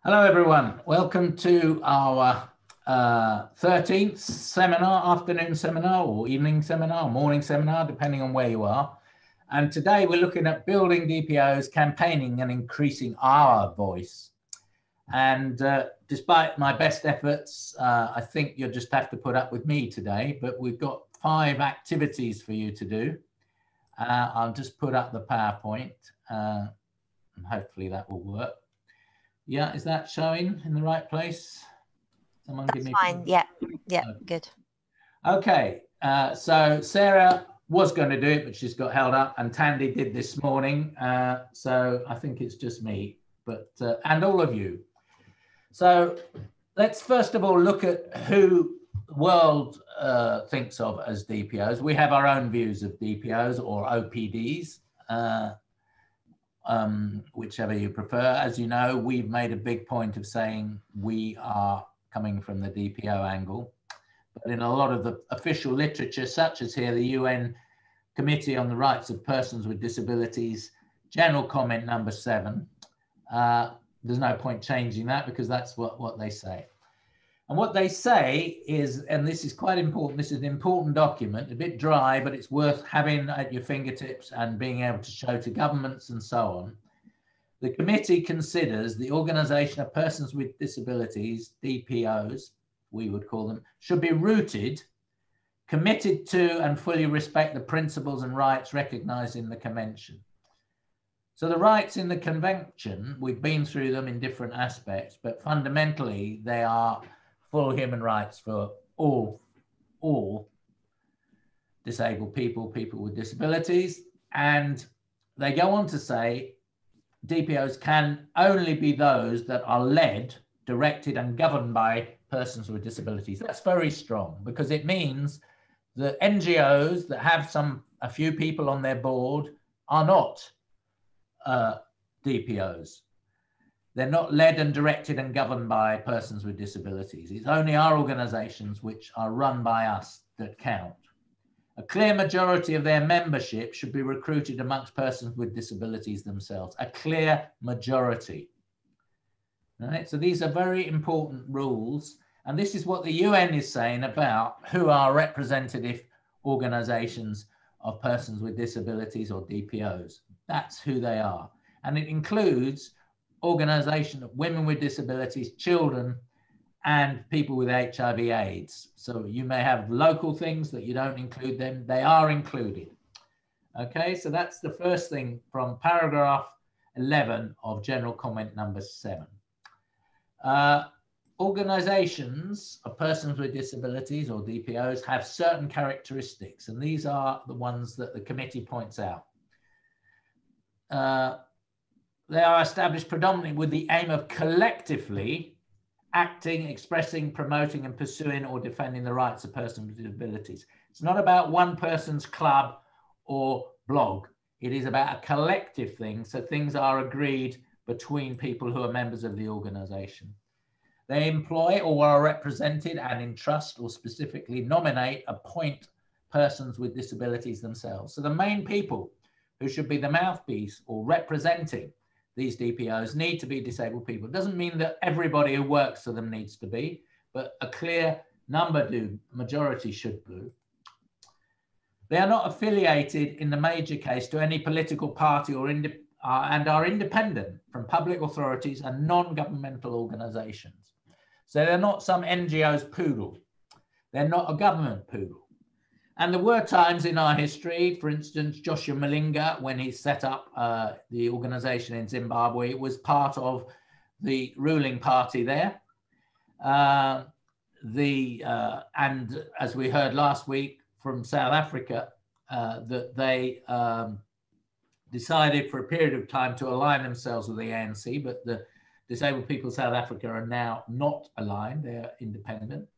Hello, everyone. Welcome to our 13th seminar, afternoon seminar, or evening seminar, or morning seminar, depending on where you are. And today we're looking at building DPOs, campaigning and increasing our voice. And despite my best efforts, I think you'll just have to put up with me today, but we've got 5 activities for you to do. I'll just put up the PowerPoint and hopefully that will work. Yeah, is that showing in the right place? Someone give me fine. Yeah, good. Okay, so Sarah was going to do it, but she's got held up, and Tandy did this morning. So I think it's just me, but and all of you. So let's first of all look at who the world thinks of as DPOs. We have our own views of DPOs or OPDs. Whichever you prefer. As you know, we've made a big point of saying we are coming from the DPO angle. But in a lot of the official literature, such as here, the UN Committee on the Rights of Persons with Disabilities, general comment number 7, there's no point changing that because that's what they say. And what they say is, and this is quite important, this is an important document, a bit dry, but it's worth having at your fingertips and being able to show to governments and so on. The committee considers the Organisation of Persons with Disabilities, DPOs, we would call them, should be rooted, committed to and fully respect the principles and rights recognised in the Convention. So the rights in the Convention, we've been through them in different aspects, but fundamentally they are full human rights for all disabled people, people with disabilities. And they go on to say DPOs can only be those that are led, directed and governed by persons with disabilities. That's very strong because it means that NGOs that have a few people on their board are not DPOs. They're not led and directed and governed by persons with disabilities. It's only our organisations which are run by us that count. A clear majority of their membership should be recruited amongst persons with disabilities themselves. A clear majority. Right? So these are very important rules. And this is what the UN is saying about who are representative organisations of persons with disabilities or DPOs. That's who they are. And it includes organisation of women with disabilities, children, and people with HIV/AIDS. So you may have local things that you don't include them. They are included. Okay, so that's the first thing from paragraph 11 of general comment number 7. Organisations of persons with disabilities or DPOs have certain characteristics, and these are the ones that the committee points out. They are established predominantly with the aim of collectively acting, expressing, promoting and pursuing or defending the rights of persons with disabilities. It's not about one person's club or blog. It is about a collective thing. So things are agreed between people who are members of the organisation. They employ or are represented and entrust or specifically nominate, appoint persons with disabilities themselves. So the main people who should be the mouthpiece or representing these DPOs need to be disabled people. It doesn't mean that everybody who works for them needs to be, but a clear number do, majority should do. They are not affiliated in the major case to any political party or and are independent from public authorities and non-governmental organisations. So they're not some NGO's poodle. They're not a government poodle. And there were times in our history, for instance, Joshua Malinga, when he set up the organisation in Zimbabwe, it was part of the ruling party there. And as we heard last week from South Africa, that they decided for a period of time to align themselves with the ANC, but the disabled people of South Africa are now not aligned, they're independent.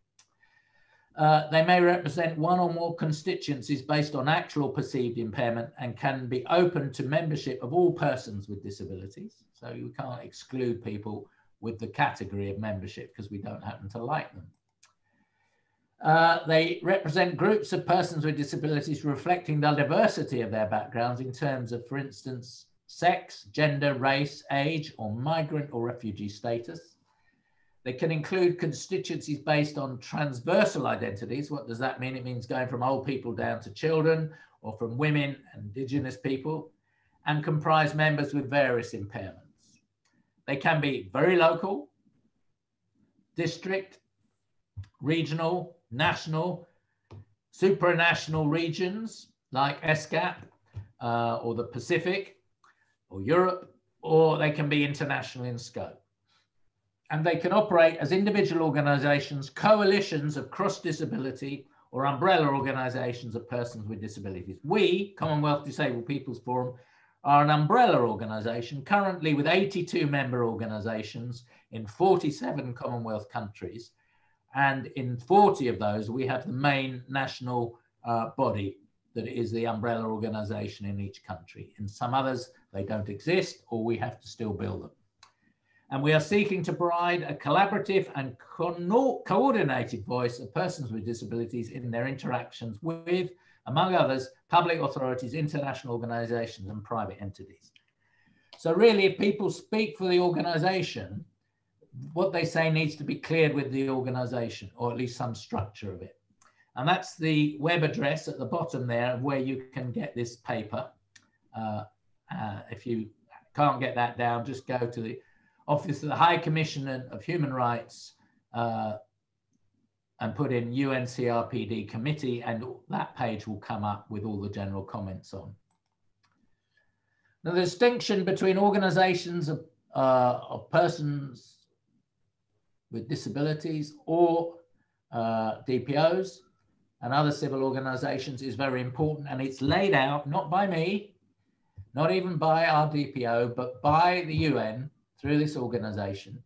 They may represent one or more constituencies based on actual perceived impairment and can be open to membership of all persons with disabilities. So you can't exclude people with the category of membership because we don't happen to like them. They represent groups of persons with disabilities reflecting the diversity of their backgrounds in terms of, for instance, sex, gender, race, age, or migrant or refugee status. They can include constituencies based on transversal identities. What does that mean? It means going from old people down to children, or from women and indigenous people, and comprise members with various impairments. They can be very local, district, regional, national, supranational regions like ESCAP or the Pacific or Europe, or they can be international in scope. And they can operate as individual organizations, coalitions of cross-disability, or umbrella organizations of persons with disabilities. We, Commonwealth Disabled People's Forum, are an umbrella organization currently with 82 member organizations in 47 Commonwealth countries. And in 40 of those, we have the main national body that is the umbrella organization in each country. In some others, they don't exist, or we have to still build them. And we are seeking to provide a collaborative and coordinated voice of persons with disabilities in their interactions with, among others, public authorities, international organizations, and private entities. So really, if people speak for the organization, what they say needs to be cleared with the organization, or at least some structure of it. And that's the web address at the bottom there where you can get this paper. If you can't get that down, just go to the Office of the High Commissioner of Human Rights and put in UNCRPD committee, and that page will come up with all the general comments on. Now, the distinction between organizations of persons with disabilities or DPOs and other civil organizations is very important, and it's laid out not by me, not even by our DPO, but by the UN through this organization.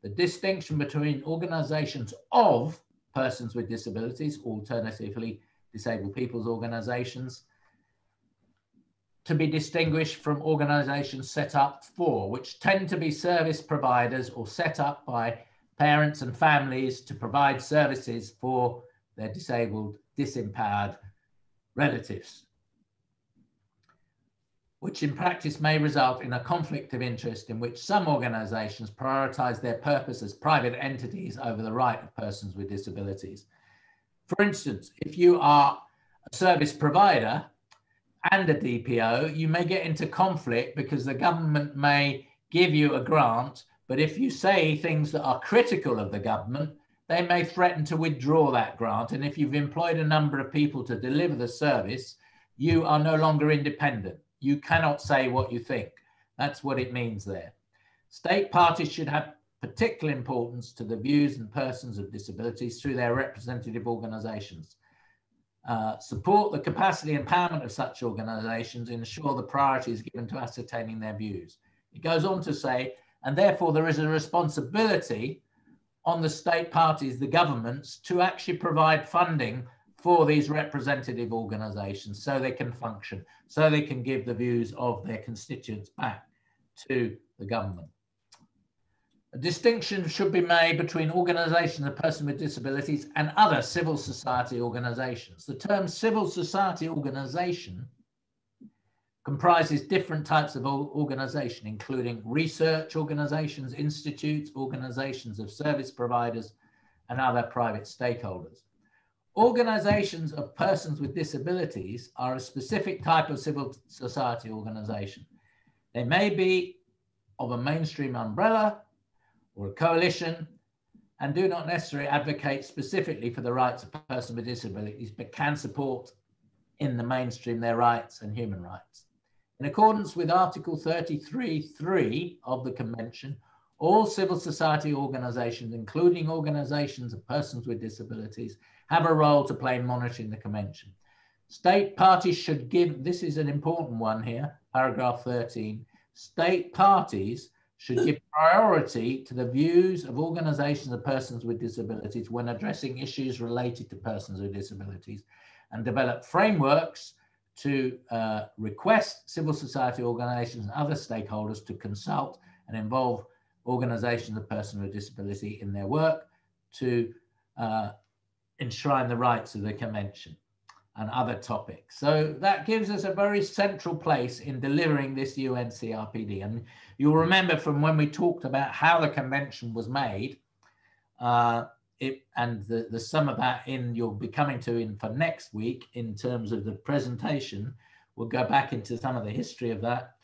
The distinction between organizations of persons with disabilities, alternatively disabled people's organizations, to be distinguished from organizations set up for, which tend to be service providers or set up by parents and families to provide services for their disabled, disempowered relatives, which in practice may result in a conflict of interest in which some organizations prioritize their purpose as private entities over the right of persons with disabilities. For instance, if you are a service provider and a DPO, you may get into conflict because the government may give you a grant, but if you say things that are critical of the government, they may threaten to withdraw that grant. And if you've employed a number of people to deliver the service, you are no longer independent. You cannot say what you think. That's what it means there. State parties should have particular importance to the views and persons of disabilities through their representative organizations. Support the capacity and empowerment of such organizations, ensure the priority is given to ascertaining their views. It goes on to say, and therefore there is a responsibility on the state parties, the governments, to actually provide funding for these representative organizations so they can function, so they can give the views of their constituents back to the government. A distinction should be made between organizations of persons with disabilities and other civil society organizations. The term civil society organization comprises different types of organization, including research organizations, institutes, organizations of service providers, and other private stakeholders. Organizations of persons with disabilities are a specific type of civil society organization. They may be of a mainstream umbrella or a coalition and do not necessarily advocate specifically for the rights of persons with disabilities, but can support in the mainstream their rights and human rights. In accordance with Article 33.3 of the Convention, all civil society organizations, including organizations of persons with disabilities, have a role to play in monitoring the Convention. State parties should give, this is an important one here, paragraph 13, state parties should give priority to the views of organizations of persons with disabilities when addressing issues related to persons with disabilities, and develop frameworks to request civil society organizations and other stakeholders to consult and involve organizations of persons with disability in their work to enshrine the rights of the Convention. and other topics. So that gives us a very central place in delivering this UNCRPD. And you'll remember from when we talked about how the convention was made, and the sum of that you'll be coming to in for next week in terms of the presentation. We'll go back into some of the history of that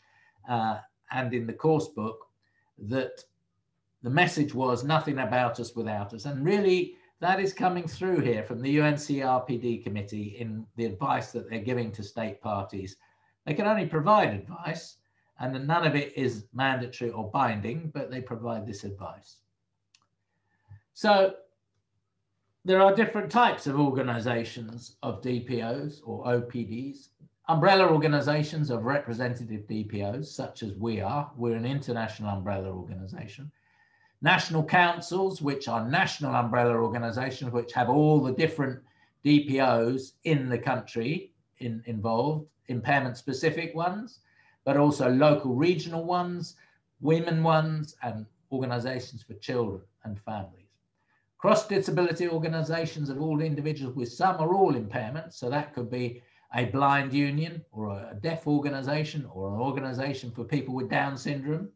and in the course book, that the message was nothing about us without us. And really, that is coming through here from the UNCRPD committee in the advice that they're giving to state parties. They can only provide advice, and none of it is mandatory or binding, but they provide this advice. So there are different types of organizations of DPOs or OPDs. Umbrella organizations of representative DPOs, such as we are. We're an international umbrella organization. National councils, which are national umbrella organizations, which have all the different DPOs in the country involved, impairment-specific ones, but also local regional ones, women ones, and organizations for children and families. Cross-disability organizations of all individuals with some or all impairments, so that could be a blind union or a deaf organization or an organization for people with Down syndrome.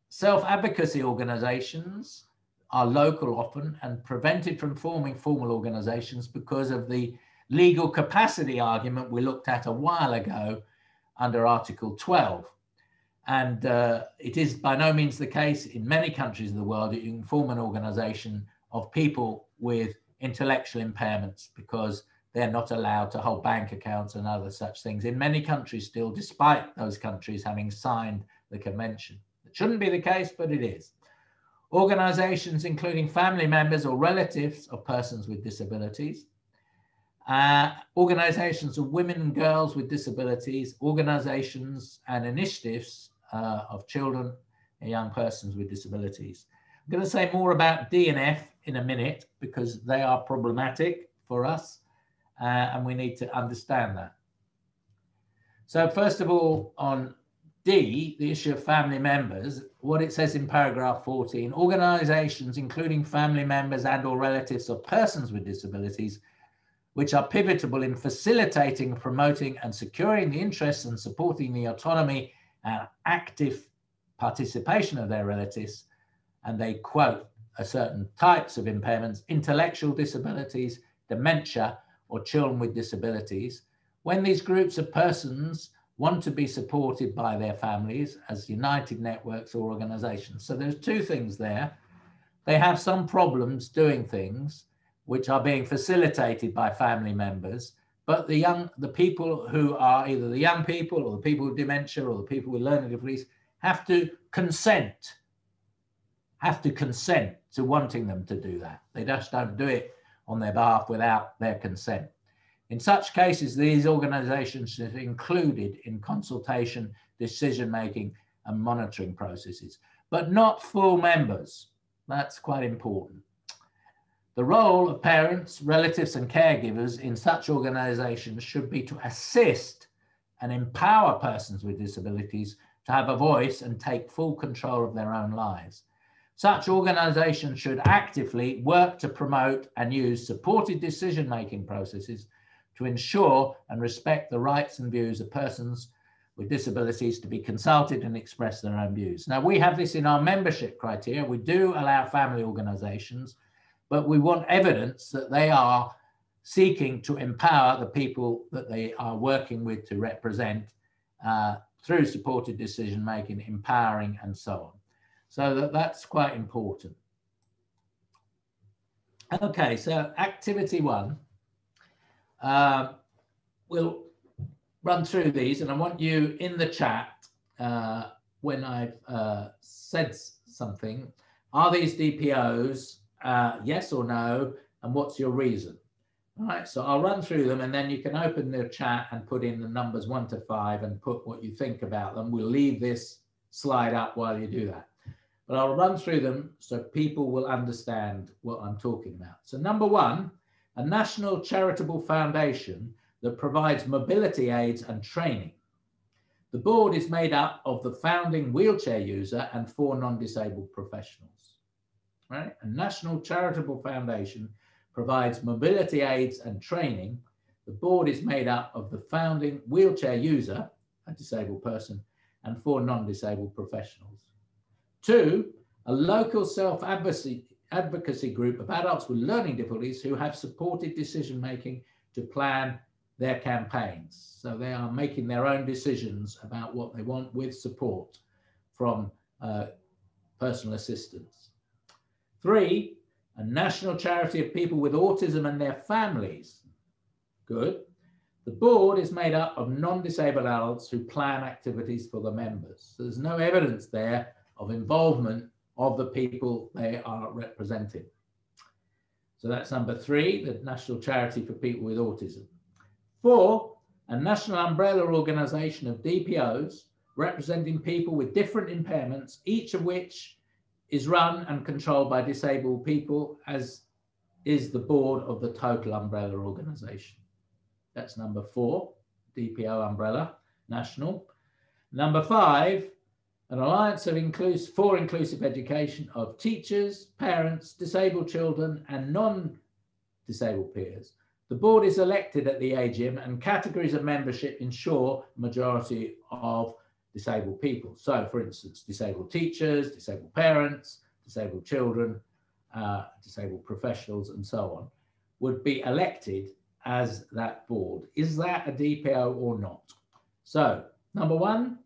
Self-advocacy organizations are local often and prevented from forming formal organizations because of the legal capacity argument we looked at a while ago under Article 12. And it is by no means the case in many countries of the world that you can form an organization of people with intellectual impairments because they're not allowed to hold bank accounts and other such things in many countries still, despite those countries having signed the convention. It shouldn't be the case, but it is. Organizations including family members or relatives of persons with disabilities, organizations of women and girls with disabilities, organizations and initiatives of children and young persons with disabilities. I'm going to say more about D and F in a minute because they are problematic for us and we need to understand that. So first of all, on D, the issue of family members, what it says in paragraph 14, organizations including family members and or relatives of persons with disabilities which are pivotal in facilitating, promoting and securing the interests and supporting the autonomy and active participation of their relatives, and they quote certain types of impairments, intellectual disabilities, dementia, or children with disabilities. When these groups of persons want to be supported by their families as united networks or organizations. So there's two things there. They have some problems doing things which are being facilitated by family members, but the people who are either the young people or the people with dementia or the people with learning difficulties have to consent to wanting them to do that. They just don't do it on their behalf without their consent. In such cases, these organizations are included in consultation, decision-making, and monitoring processes, but not full members. That's quite important. The role of parents, relatives, and caregivers in such organizations should be to assist and empower persons with disabilities to have a voice and take full control of their own lives. Such organizations should actively work to promote and use supported decision-making processes to ensure and respect the rights and views of persons with disabilities to be consulted and express their own views. Now, we have this in our membership criteria. We do allow family organizations, but we want evidence that they are seeking to empower the people that they are working with to represent through supported decision-making, empowering, and so on. So that's quite important. Okay, so activity 1. We'll run through these, and I want you in the chat when I've said something. Are these DPOs? Yes or no, and what's your reason? All right, so I'll run through them and then you can open the chat and put in the numbers 1 to 5 and put what you think about them. We'll leave this slide up while you do that. But I'll run through them so people will understand what I'm talking about. So number 1, a national charitable foundation that provides mobility aids and training. The board is made up of the founding wheelchair user and 4 non-disabled professionals. Right? A national charitable foundation provides mobility aids and training. The board is made up of the founding wheelchair user, a disabled person, and 4 non-disabled professionals. 2, a local self-advocacy group of adults with learning difficulties who have supported decision-making to plan their campaigns. So they are making their own decisions about what they want with support from personal assistants. 3, a national charity of people with autism and their families. Good. The board is made up of non-disabled adults who plan activities for the members. So there's no evidence there of involvement of the people they are representing. So that's number 3, the National Charity for People with Autism. 4, a national umbrella organisation of DPOs representing people with different impairments, each of which is run and controlled by disabled people, as is the board of the total umbrella organisation. That's number 4, DPO umbrella, national. Number 5, an alliance of for inclusive education of teachers, parents, disabled children, and non-disabled peers. The board is elected at the AGM, and categories of membership ensure majority of disabled people. So, for instance, disabled teachers, disabled parents, disabled children, disabled professionals, and so on, would be elected as that board. Is that a DPO or not? So, number 1,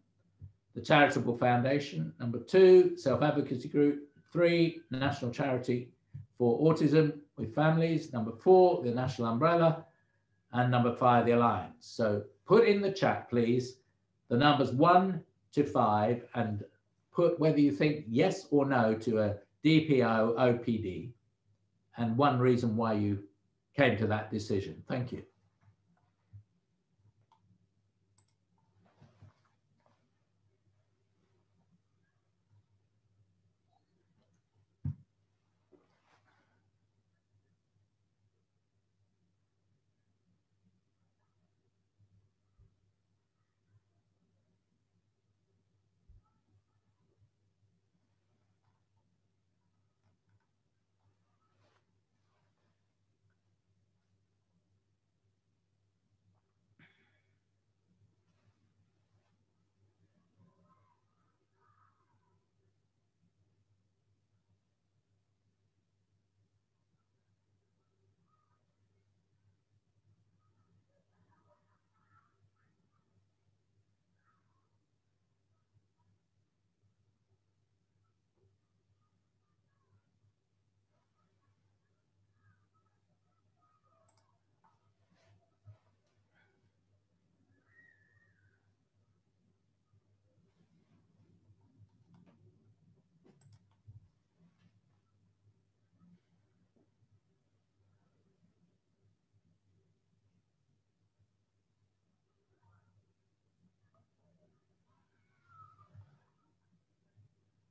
the charitable foundation. Number 2, self-advocacy group. 3, national charity for autism with families. Number 4, the national umbrella. And number 5, the alliance. So put in the chat, please, the numbers 1 to 5 and put whether you think yes or no to a DPO, OPD, and one reason why you came to that decision. Thank you.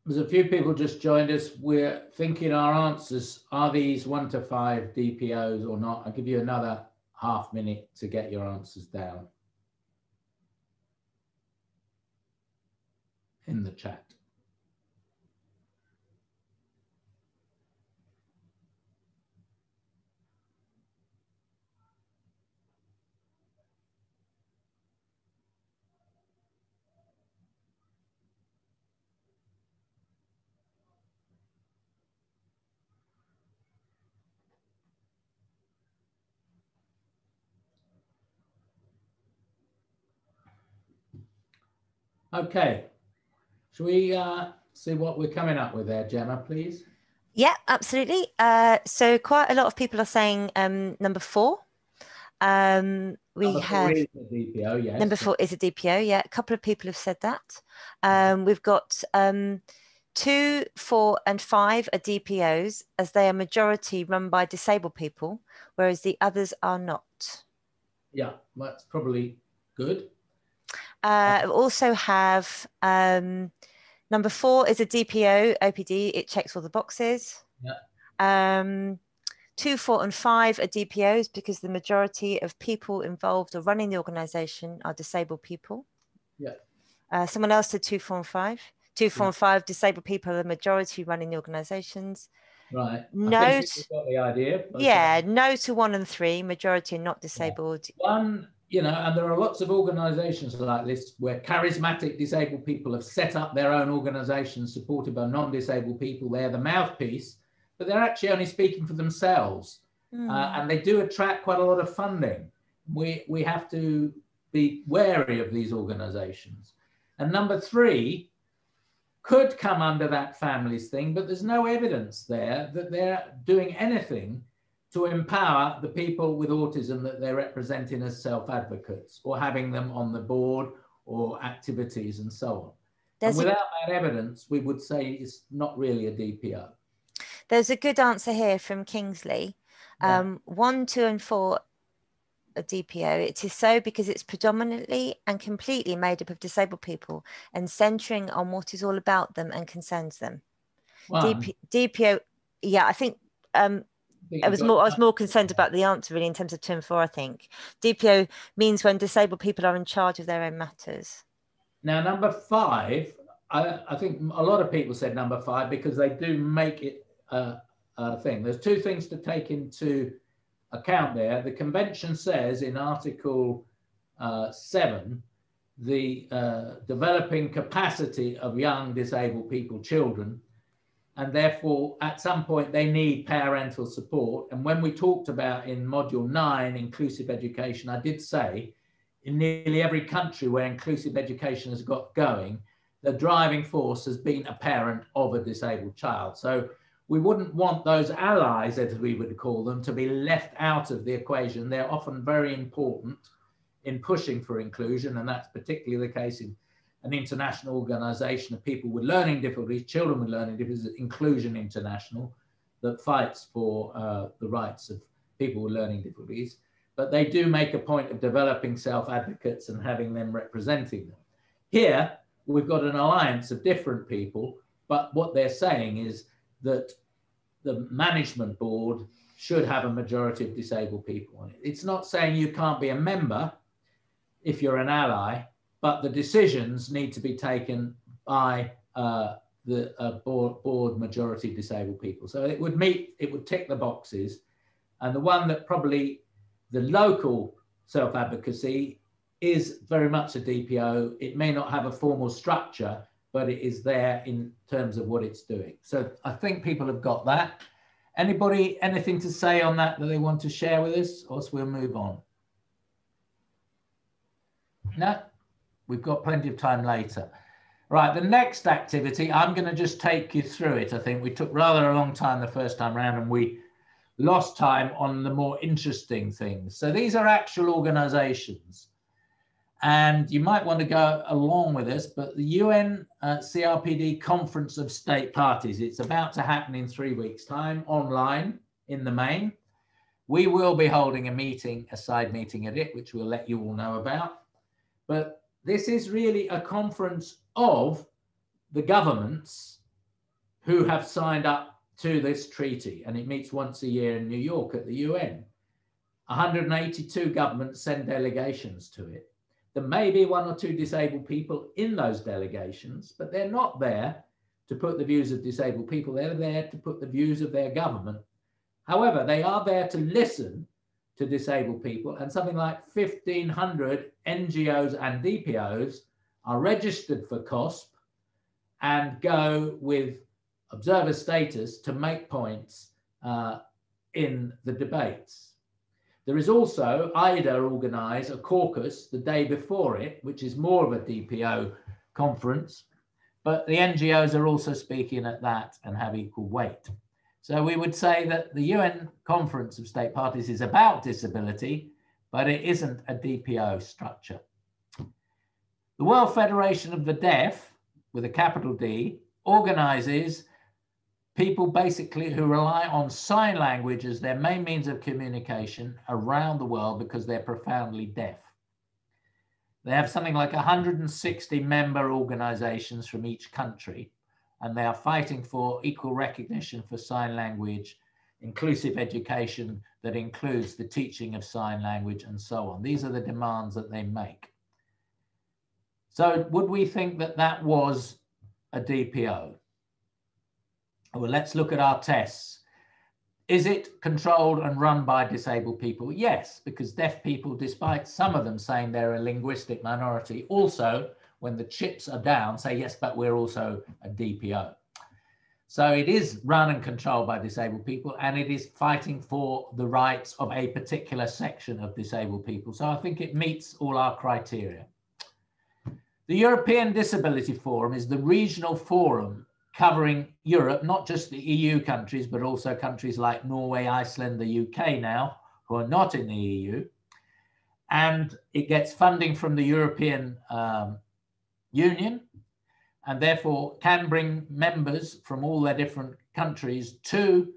There's a few people just joined us. We're thinking our answers, are these 1 to 5 DPOs or not? I'll give you another half minute to get your answers down in the chat. Okay, shall we see what we're coming up with there, Gemma, please? Yeah, absolutely. So quite a lot of people are saying number 4. We number have 4 is a DPO, yes. Number 4 is a DPO. Yeah, a couple of people have said that. We've got 2, 4, and 5 are DPOs, as they are majority run by disabled people, whereas the others are not. Yeah, that's probably good. We also have number 4 is a DPO, OPD. It checks all the boxes. Yeah. 2, 4, and 5 are DPOs because the majority of people involved or running the organisation are disabled people. Yeah. Someone else said 2, 4, and 5. 2, 4, and 5 disabled people are the majority running the organisations. Right. No, I think you've got the idea. yeah, no to 1 and 3, majority are not disabled. Yeah. One, you know, and there are lots of organizations like this where charismatic disabled people have set up their own organizations supported by non-disabled people. They're the mouthpiece, but they're actually only speaking for themselves. And they do attract quite a lot of funding. We have to be wary of these organizations. And number 3 could come under that families thing, but there's no evidence there that they're doing anything to empower the people with autism that they're representing as self-advocates or having them on the board or activities and so on. And without that evidence, we would say it's not really a DPO. There's a good answer here from Kingsley. 1, 2 and 4 a DPO. It is so because it's predominantly and completely made up of disabled people and centering on what is all about them and concerns them. DPO, yeah, I think I was more concerned about the answer really in terms of 2 and 4, I think. DPO means when disabled people are in charge of their own matters. Now, number 5, I think a lot of people said number 5 because they do make it a thing. There's 2 things to take into account there. The convention says in Article 7, the developing capacity of young disabled people, children, and therefore at some point they need parental support. And when we talked about in module 9, inclusive education, I did say in nearly every country where inclusive education has got going, the driving force has been a parent of a disabled child. So we wouldn't want those allies, as we would call them, to be left out of the equation. They're often very important in pushing for inclusion, and that's particularly the case in an international organization of people with learning difficulties, children with learning difficulties, Inclusion International, that fights for the rights of people with learning difficulties. But they do make a point of developing self-advocates and having them representing them. Here, we've got an alliance of different people, but what they're saying is that the management board should have a majority of disabled people on it. It's not saying you can't be a member if you're an ally, but the decisions need to be taken by the board majority disabled people. So it would tick the boxes. And the one that probably the local self-advocacy is very much a DPO. It may not have a formal structure, but it is there in terms of what it's doing. So I think people have got that. Anybody, anything to say on that they want to share with us, or else we'll move on? No, we've got plenty of time later. Right, the next activity, I'm going to just take you through it. I think we took rather a long time the first time around and we lost time on the more interesting things. So these are actual organizations. And you might want to go along with us, but the UN CRPD Conference of State Parties, it's about to happen in 3 weeks' time, online in the main. We will be holding a meeting, a side meeting at it, which we'll let you all know about. But this is really a conference of the governments who have signed up to this treaty, and it meets once a year in New York at the UN. 182 governments send delegations to it. There may be 1 or 2 disabled people in those delegations, but they're not there to put the views of disabled people. They're there to put the views of their government. However, they are there to listen to disabled people, and something like 1,500 NGOs and DPOs are registered for COSP and go with observer status to make points in the debates. There is also, IDA organise a caucus the day before it, which is more of a DPO conference, but the NGOs are also speaking at that and have equal weight. So we would say that the UN Conference of State Parties is about disability, but it isn't a DPO structure. The World Federation of the Deaf, with a capital D, organises people basically who rely on sign language as their main means of communication around the world because they're profoundly deaf. They have something like 160 member organizations from each country, and they are fighting for equal recognition for sign language, inclusive education that includes the teaching of sign language and so on. These are the demands that they make. So would we think that that was a DPO? Well, let's look at our tests. Is it controlled and run by disabled people? Yes, because deaf people, despite some of them saying they're a linguistic minority, also, when the chips are down, say, yes, but we're also a DPO. So it is run and controlled by disabled people, and it is fighting for the rights of a particular section of disabled people. So I think it meets all our criteria. The European Disability Forum is the regional forum covering Europe, not just the EU countries, but also countries like Norway, Iceland, the UK now, who are not in the EU. And it gets funding from the European Union, and therefore can bring members from all their different countries to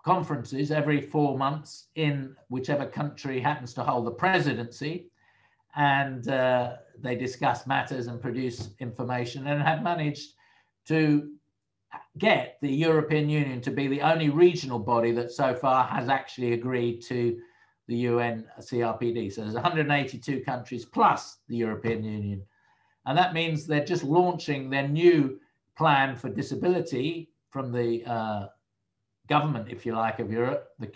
conferences every 4 months in whichever country happens to hold the presidency. And they discuss matters and produce information, and have managed to get the European Union to be the only regional body that so far has actually agreed to the UN CRPD. So there's 182 countries plus the European Union. And that means they're just launching their new plan for disability from the government, if you like, of Europe, the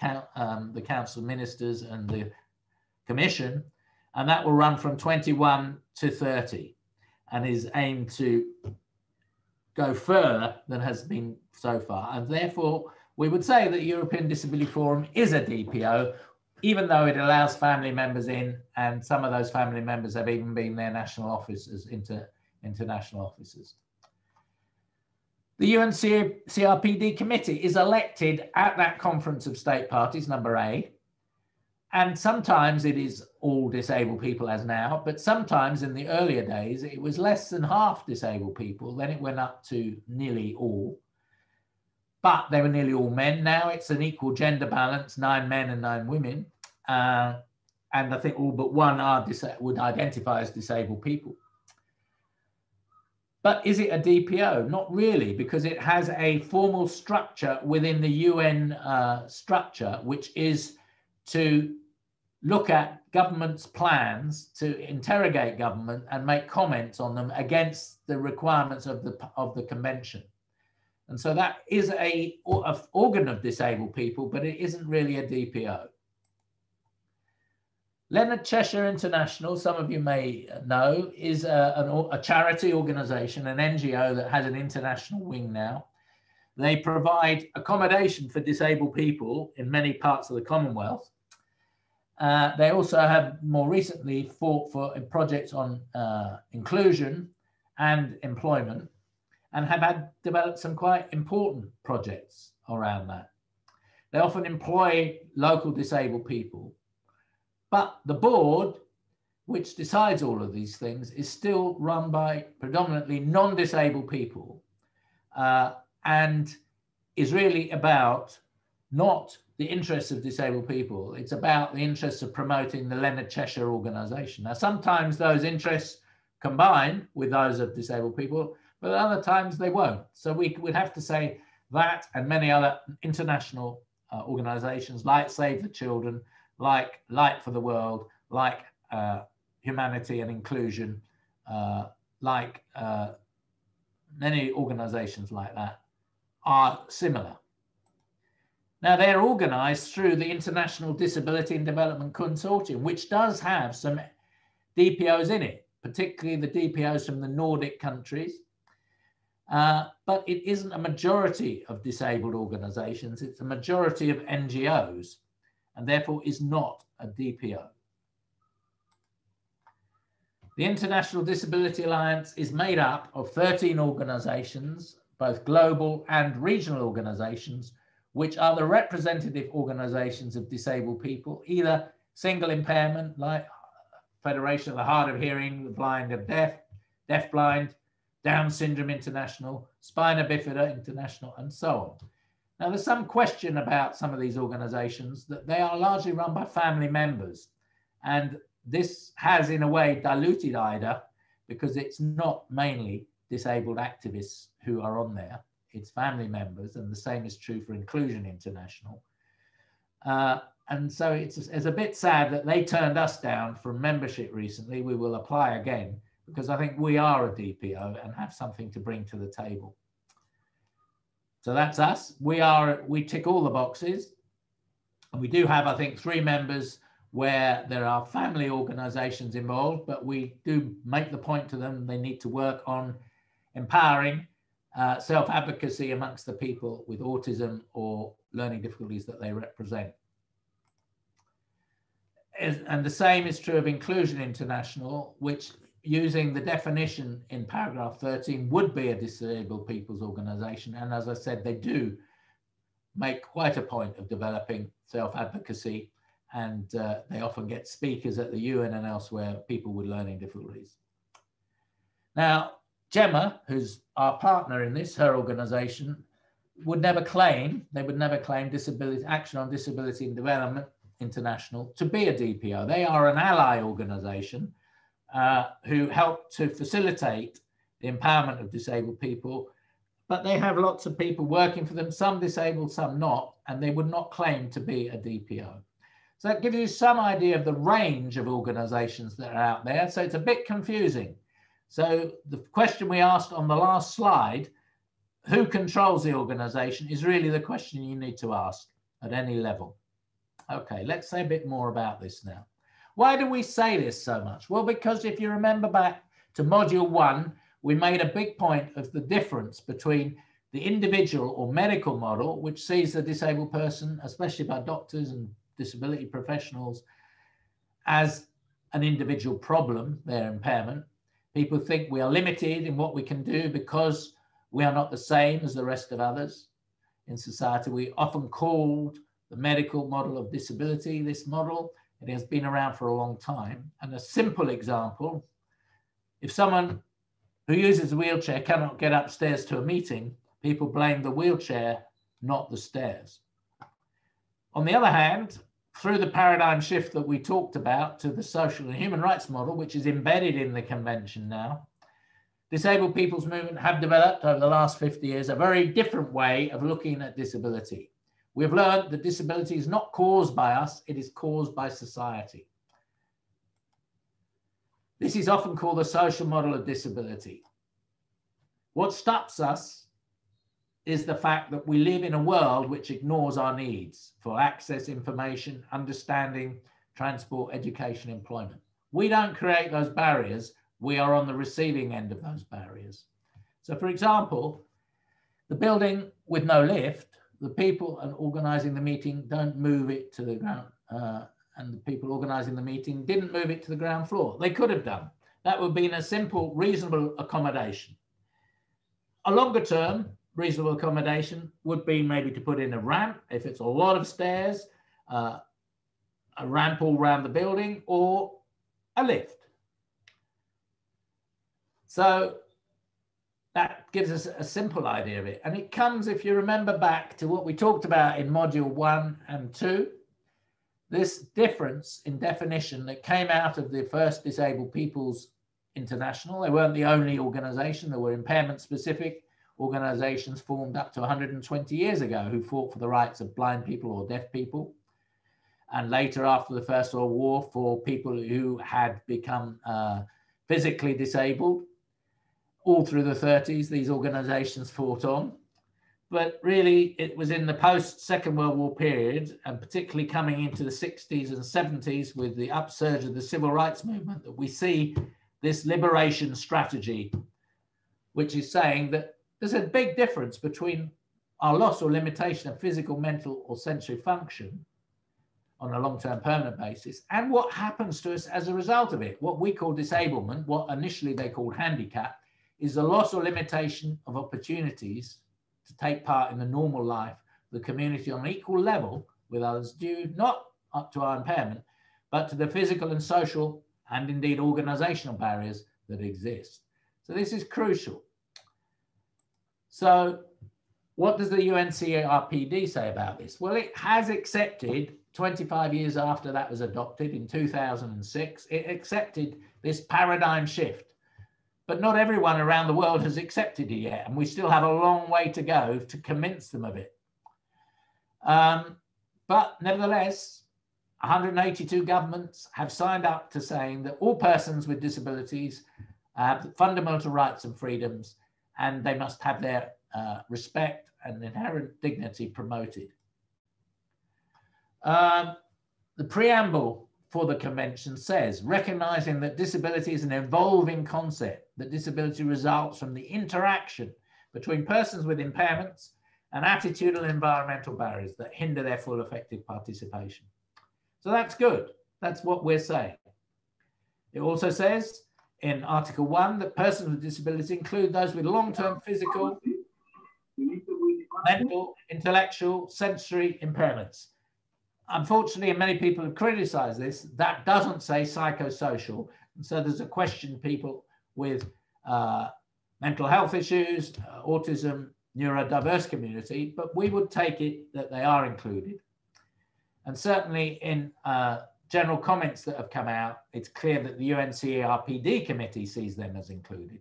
Council of Ministers and the Commission. And that will run from 21 to 30 and is aimed to go further than has been so far. And therefore, we would say that the European Disability Forum is a DPO, even though it allows family members in, and some of those family members have even been their national officers, international officers. The UNCRPD committee is elected at that conference of state parties, number A. And sometimes it is all disabled people as now, but sometimes in the earlier days, it was less than half disabled people. Then it went up to nearly all, but they were nearly all men. Now it's an equal gender balance, 9 men and 9 women. And I think all but one would identify as disabled people. But is it a DPO? Not really, because it has a formal structure within the UN structure, which is to look at government's plans, to interrogate government and make comments on them against the requirements of the convention. And so that is an organ of disabled people, but it isn't really a DPO. Leonard Cheshire International, some of you may know, is a charity organization, an NGO that has an international wing now. They provide accommodation for disabled people in many parts of the Commonwealth. They also have more recently fought for projects on inclusion and employment, and have developed some quite important projects around that. They often employ local disabled people, but the board, which decides all of these things, is still run by predominantly non-disabled people, and is really about not the interests of disabled people. It's about the interests of promoting the Leonard Cheshire organization. Now, sometimes those interests combine with those of disabled people, but other times they won't. So we would have to say that, and many other international organizations like Save the Children, like Light for the World, like Humanity and Inclusion, like many organizations like that, are similar. Now, they're organized through the International Disability and Development Consortium, which does have some DPOs in it, particularly the DPOs from the Nordic countries. But it isn't a majority of disabled organizations. It's a majority of NGOs, and therefore is not a DPO. The International Disability Alliance is made up of 13 organizations, both global and regional organizations, which are the representative organizations of disabled people, either single impairment, like Federation of the Hard of Hearing, the Blind of Deaf, Deafblind, Down Syndrome International, Spina Bifida International, and so on. Now, there's some question about some of these organizations that they are largely run by family members. And this has, in a way, diluted IDA, because it's not mainly disabled activists who are on there. It's family members, and the same is true for Inclusion International. And so it's a bit sad that they turned us down from membership recently. We will apply again, because I think we are a DPO and have something to bring to the table. So that's us. We tick all the boxes. And we do have, I think, 3 members where there are family organizations involved, but we do make the point to them they need to work on empowering self-advocacy amongst the people with autism or learning difficulties that they represent. And the same is true of Inclusion International, which, using the definition in paragraph 13, would be a disabled people's organization. And as I said, they do make quite a point of developing self-advocacy, and they often get speakers at the UN and elsewhere, people with learning difficulties. Now, Gemma, who's our partner in this, her organization, would never claim Disability Action on Disability and Development International to be a DPO. They are an ally organization who help to facilitate the empowerment of disabled people, but they have lots of people working for them, some disabled, some not, and they would not claim to be a DPO. So that gives you some idea of the range of organizations that are out there. So it's a bit confusing. So the question we asked on the last slide, who controls the organization, is really the question you need to ask at any level. Okay, let's say a bit more about this now. Why do we say this so much? Well, because if you remember back to module 1, we made a big point of the difference between the individual or medical model, which sees the disabled person, especially by doctors and disability professionals, as an individual problem, their impairment. People think we are limited in what we can do because we are not the same as the rest of others in society. We often called the medical model of disability this model. It has been around for a long time. And a simple example, if someone who uses a wheelchair cannot get upstairs to a meeting, people blame the wheelchair, not the stairs. On the other hand, through the paradigm shift that we talked about to the social and human rights model, which is embedded in the convention now, disabled people's movement have developed over the last 50 years a very different way of looking at disability. We've learned that disability is not caused by us, it is caused by society. This is often called the social model of disability. What stops us is the fact that we live in a world which ignores our needs for access, information, understanding, transport, education, employment. We don't create those barriers. We are on the receiving end of those barriers. So for example, the building with no lift, the people organizing the meeting don't move it to the ground, and the people organizing the meeting didn't move it to the ground floor. They could have done. That would have been a simple, reasonable accommodation. A longer term reasonable accommodation would be maybe to put in a ramp, if it's a lot of stairs, a ramp all around the building, or a lift. So that gives us a simple idea of it. And it comes, if you remember back to what we talked about in module 1 and 2, this difference in definition that came out of the first Disabled Peoples International. They weren't the only organization. There were impairment-specific organizations formed up to 120 years ago who fought for the rights of blind people or deaf people. And later, after the First World War, for people who had become physically disabled. All through the 30s, these organizations fought on. But really, it was in the post-Second World War period, and particularly coming into the 60s and 70s with the upsurge of the civil rights movement, that we see this liberation strategy, which is saying that there's a big difference between our loss or limitation of physical, mental, or sensory function on a long-term permanent basis, and what happens to us as a result of it. What we call disablement, what initially they called handicap, is the loss or limitation of opportunities to take part in the normal life of the community on an equal level with others, due not up to our impairment, but to the physical and social and indeed organizational barriers that exist. So this is crucial. So what does the UNCRPD say about this? Well, it has accepted, 25 years after that was adopted in 2006, it accepted this paradigm shift. But not everyone around the world has accepted it yet, and we still have a long way to go to convince them of it. But nevertheless, 182 governments have signed up to saying that all persons with disabilities have fundamental rights and freedoms, and they must have their respect and inherent dignity promoted. The preamble for the convention says, recognizing that disability is an evolving concept, that disability results from the interaction between persons with impairments and attitudinal and environmental barriers that hinder their full effective participation. So that's good. That's what we're saying. It also says in Article 1 that persons with disabilities include those with long-term physical, mental, intellectual, sensory impairments. Unfortunately, and many people have criticized this, that doesn't say psychosocial. And so there's a question people with mental health issues, autism, neurodiverse community, but we would take it that they are included. And certainly in general comments that have come out, it's clear that the UNCERPD committee sees them as included.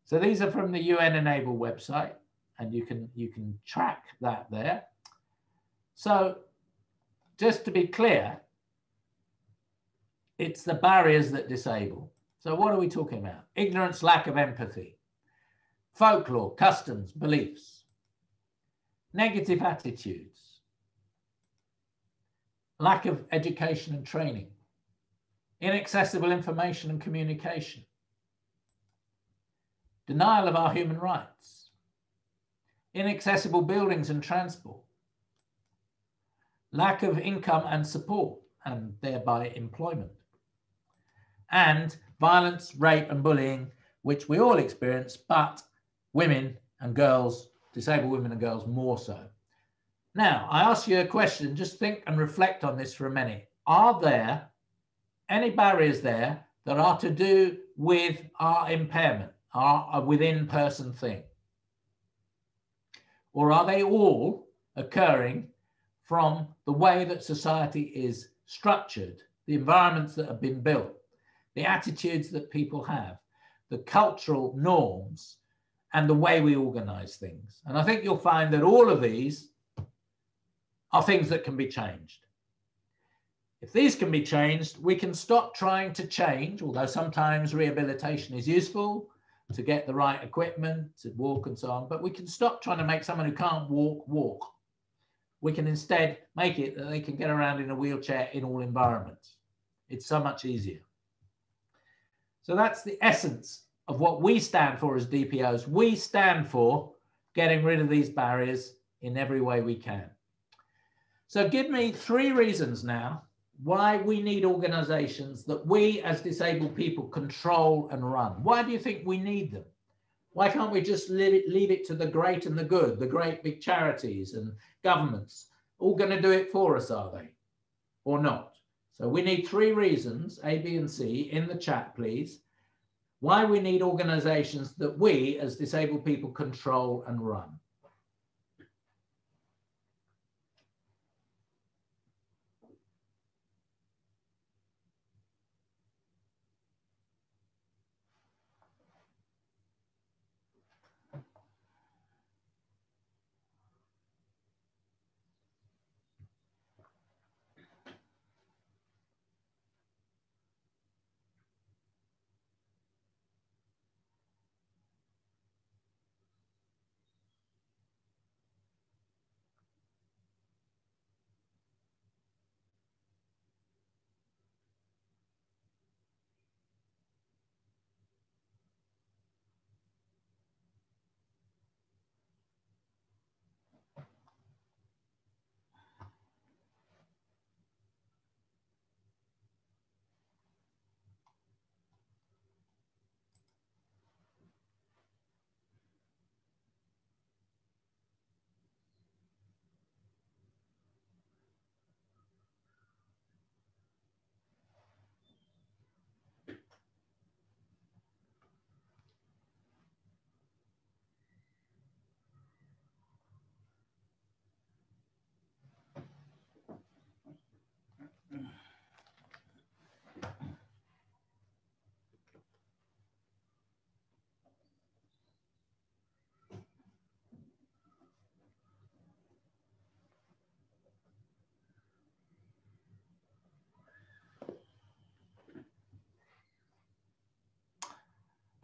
So these are from the UN Enable website, and you can track that there. So just to be clear, it's the barriers that disable. So what are we talking about? Ignorance, lack of empathy, folklore, customs, beliefs, negative attitudes, lack of education and training, inaccessible information and communication, denial of our human rights, inaccessible buildings and transport, lack of income and support, and thereby employment, and violence, rape, and bullying, which we all experience, but women and girls, disabled women and girls, more so. Now, I ask you a question, just think and reflect on this for a minute. Are there any barriers there that are to do with our impairment, our within-person thing? Or are they all occurring from the way that society is structured, the environments that have been built, the attitudes that people have, the cultural norms, and the way we organize things? And I think you'll find that all of these are things that can be changed. If these can be changed, we can stop trying to change, although sometimes rehabilitation is useful to get the right equipment, to walk and so on, but we can stop trying to make someone who can't walk, walk. We can instead make it that they can get around in a wheelchair in all environments. It's so much easier. So that's the essence of what we stand for as DPOs. We stand for getting rid of these barriers in every way we can. So give me 3 reasons now why we need organizations that we as disabled people control and run. Why do you think we need them? Why can't we just leave it to the great and the good, the great big charities and governments? All going to do it for us, are they? Or not? So we need 3 reasons, A, B, and C, in the chat, please, why we need organizations that we as disabled people control and run.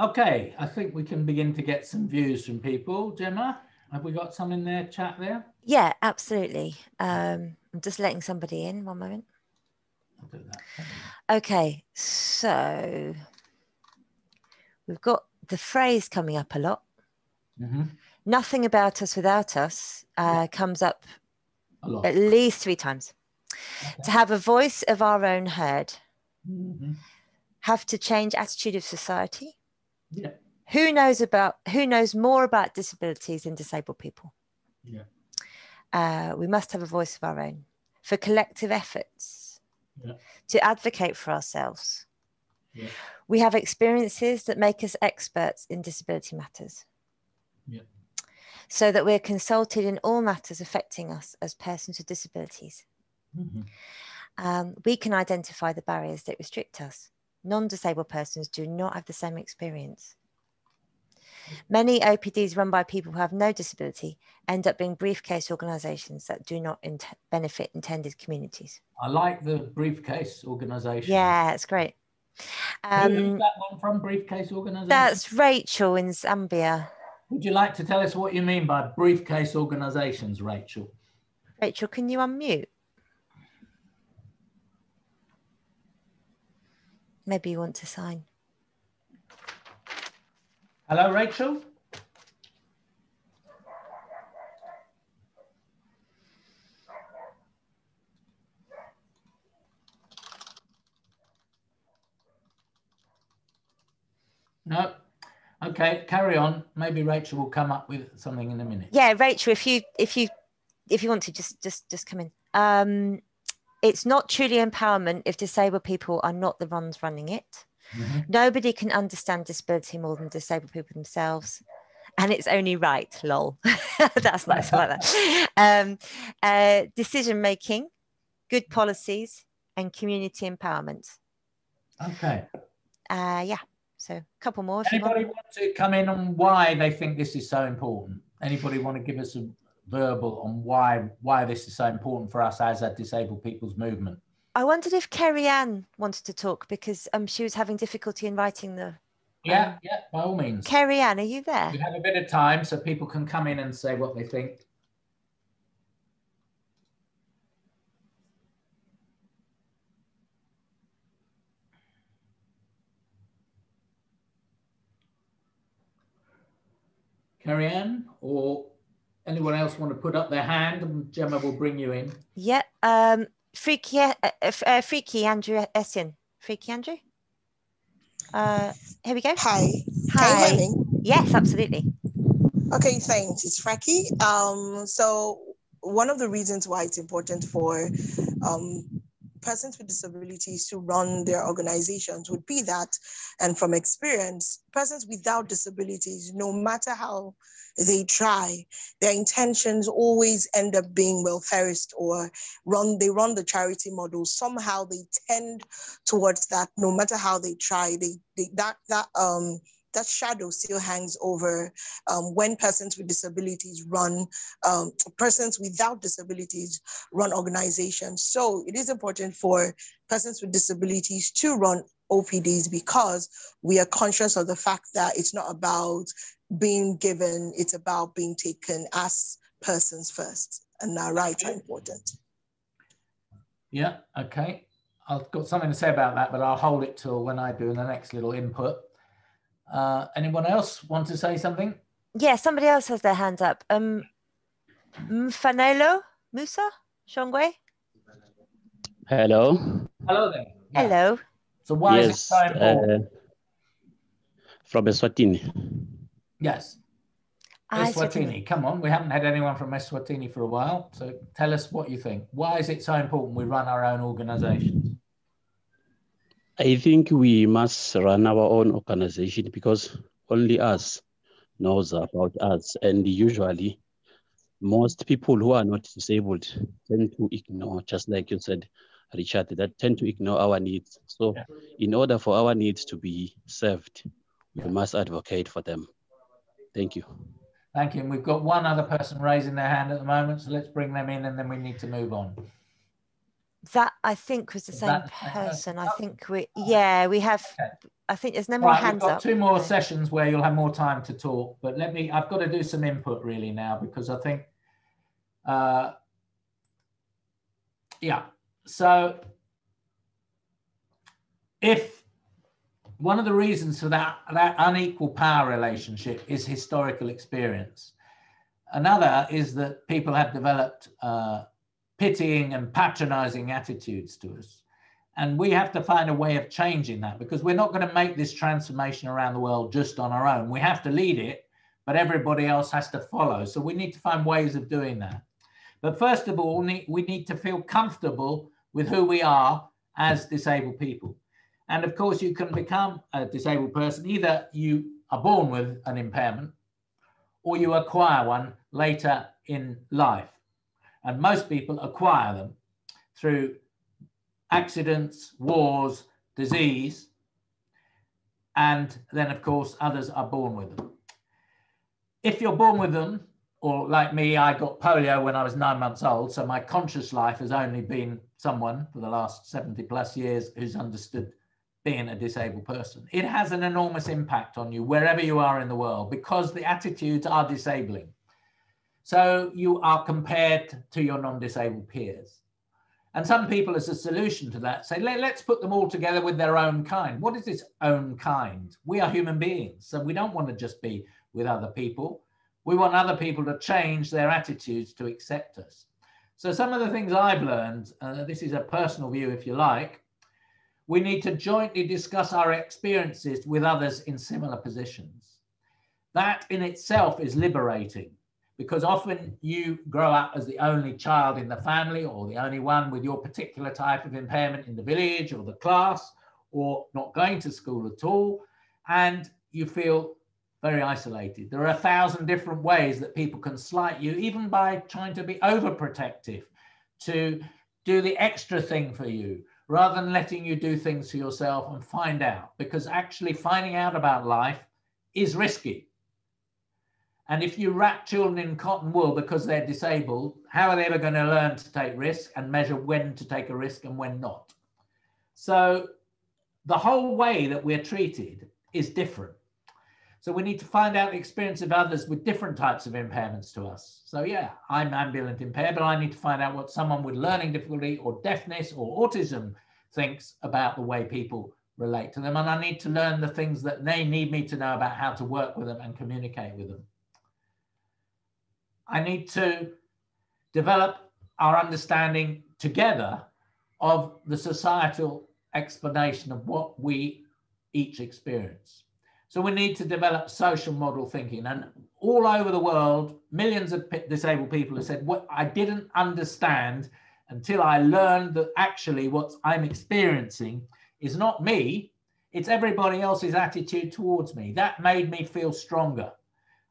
Okay, I think we can begin to get some views from people. Gemma? Have we got some in their chat there? Yeah, absolutely. I'm just letting somebody in. One moment. I'll do that. Okay, so we've got the phrase coming up a lot. Nothing about us without us comes up at least 3 times. Okay. To have a voice of our own heard. Have to change attitude of society. Yeah. Who knows more about disabilities than disabled people? Yeah. We must have a voice of our own for collective efforts. Yeah. To advocate for ourselves. Yeah. We have experiences that make us experts in disability matters. Yeah. So that we're consulted in all matters affecting us as persons with disabilities. We can identify the barriers that restrict us. Non-disabled persons do not have the same experience. Many OPDs run by people who have no disability end up being briefcase organisations that do not benefit intended communities. I like the briefcase organisation. Yeah, it's great. Who's that one from, briefcase organisation? That's Rachel in Zambia. Would you like to tell us what you mean by briefcase organisations, Rachel? Rachel, can you unmute? Maybe you want to sign. Hello, Rachel. No. Okay, carry on. Maybe Rachel will come up with something in a minute. Yeah, Rachel, if you want to just come in. It's not truly empowerment if disabled people are not the ones running it. Nobody can understand disability more than disabled people themselves. And it's only right, lol. That's nice, I like that. Decision making, good policies, and community empowerment. Okay. Yeah. So a couple more. Anybody want to come in on why they think this is so important? Anybody want to give us a verbal on why this is so important for us as a disabled people's movement? I wondered if Kerry Ann wanted to talk because she was having difficulty in writing the. Yeah, by all means. Kerry Ann, are you there? We have a bit of time so people can come in and say what they think. Kerry Ann, or anyone else want to put up their hand and Gemma will bring you in? Yeah. Freaky Andrew Essien. Freaky Andrew? Here we go. Hi. Hi. Can you hear me? Yes, absolutely. Okay, thanks. It's Freaky. So one of the reasons why it's important for persons with disabilities to run their organizations would be that, and from experience, persons without disabilities, no matter how they try, their intentions always end up being welfarist or they run the charity model. Somehow they tend towards that. No matter how they try, that shadow still hangs over when persons with disabilities persons without disabilities run organizations. So it is important for persons with disabilities to run OPDs because we are conscious of the fact that it's not about being given, it's about being taken as persons first, and our rights are important. Yeah, okay. I've got something to say about that, but I'll hold it till when I do the next little input. Anyone else want to say something? Yeah, somebody else has their hand up. Mfanelo Musa Shongwe. Hello. Hello there. Yeah. Hello. So why is it so important? From Eswatini. Yes. Eswatini. Come on, we haven't had anyone from Eswatini for a while. So tell us what you think. Why is it so important we run our own organizations? I think we must run our own organization because only us knows about us. And usually most people who are not disabled tend to ignore, just like you said, Richard, that tend to ignore our needs. So in order for our needs to be served, we must advocate for them. Thank you. Thank you. And we've got one other person raising their hand at the moment, so let's bring them in and then we need to move on. That I think was the same person. I think we have I think there's no All more right, hands we've got up. 2 more No. sessions where you'll have more time to talk, but I've got to do some input really now, because I think, yeah. So if one of the reasons for that unequal power relationship is historical experience, another is that people have developed pitying and patronizing attitudes to us. And we have to find a way of changing that, because we're not going to make this transformation around the world just on our own. We have to lead it, but everybody else has to follow. So we need to find ways of doing that. But first of all, we need to feel comfortable with who we are as disabled people. And of course, you can become a disabled person. Either you are born with an impairment or you acquire one later in life. And most people acquire them through accidents, wars, disease, and then of course others are born with them. If you're born with them, or like me, I got polio when I was 9 months old, so my conscious life has only been someone for the last 70 plus years who's understood being a disabled person. It has an enormous impact on you wherever you are in the world, because the attitudes are disabling. So you are compared to your non-disabled peers. And some people, as a solution to that, say, let's put them all together with their own kind. What is this own kind? We are human beings, so we don't want to just be with other people. We want other people to change their attitudes to accept us. So some of the things I've learned, this is a personal view if you like, we need to jointly discuss our experiences with others in similar positions. That in itself is liberating, because often you grow up as the only child in the family, or the only one with your particular type of impairment in the village or the class, or not going to school at all, and you feel very isolated. There are 1,000 different ways that people can slight you, even by trying to be overprotective, to do the extra thing for you, rather than letting you do things for yourself and find out, because actually finding out about life is risky. And if you wrap children in cotton wool because they're disabled, how are they ever going to learn to take risks and measure when to take a risk and when not? So the whole way that we're treated is different. So we need to find out the experience of others with different types of impairments to us. So yeah, I'm ambivalent impaired, but I need to find out what someone with learning difficulty or deafness or autism thinks about the way people relate to them. And I need to learn the things that they need me to know about how to work with them and communicate with them. I need to develop our understanding together of the societal explanation of what we each experience. So we need to develop social model thinking. And all over the world, millions of disabled people have said, what I didn't understand until I learned that actually what I'm experiencing is not me, it's everybody else's attitude towards me. That made me feel stronger.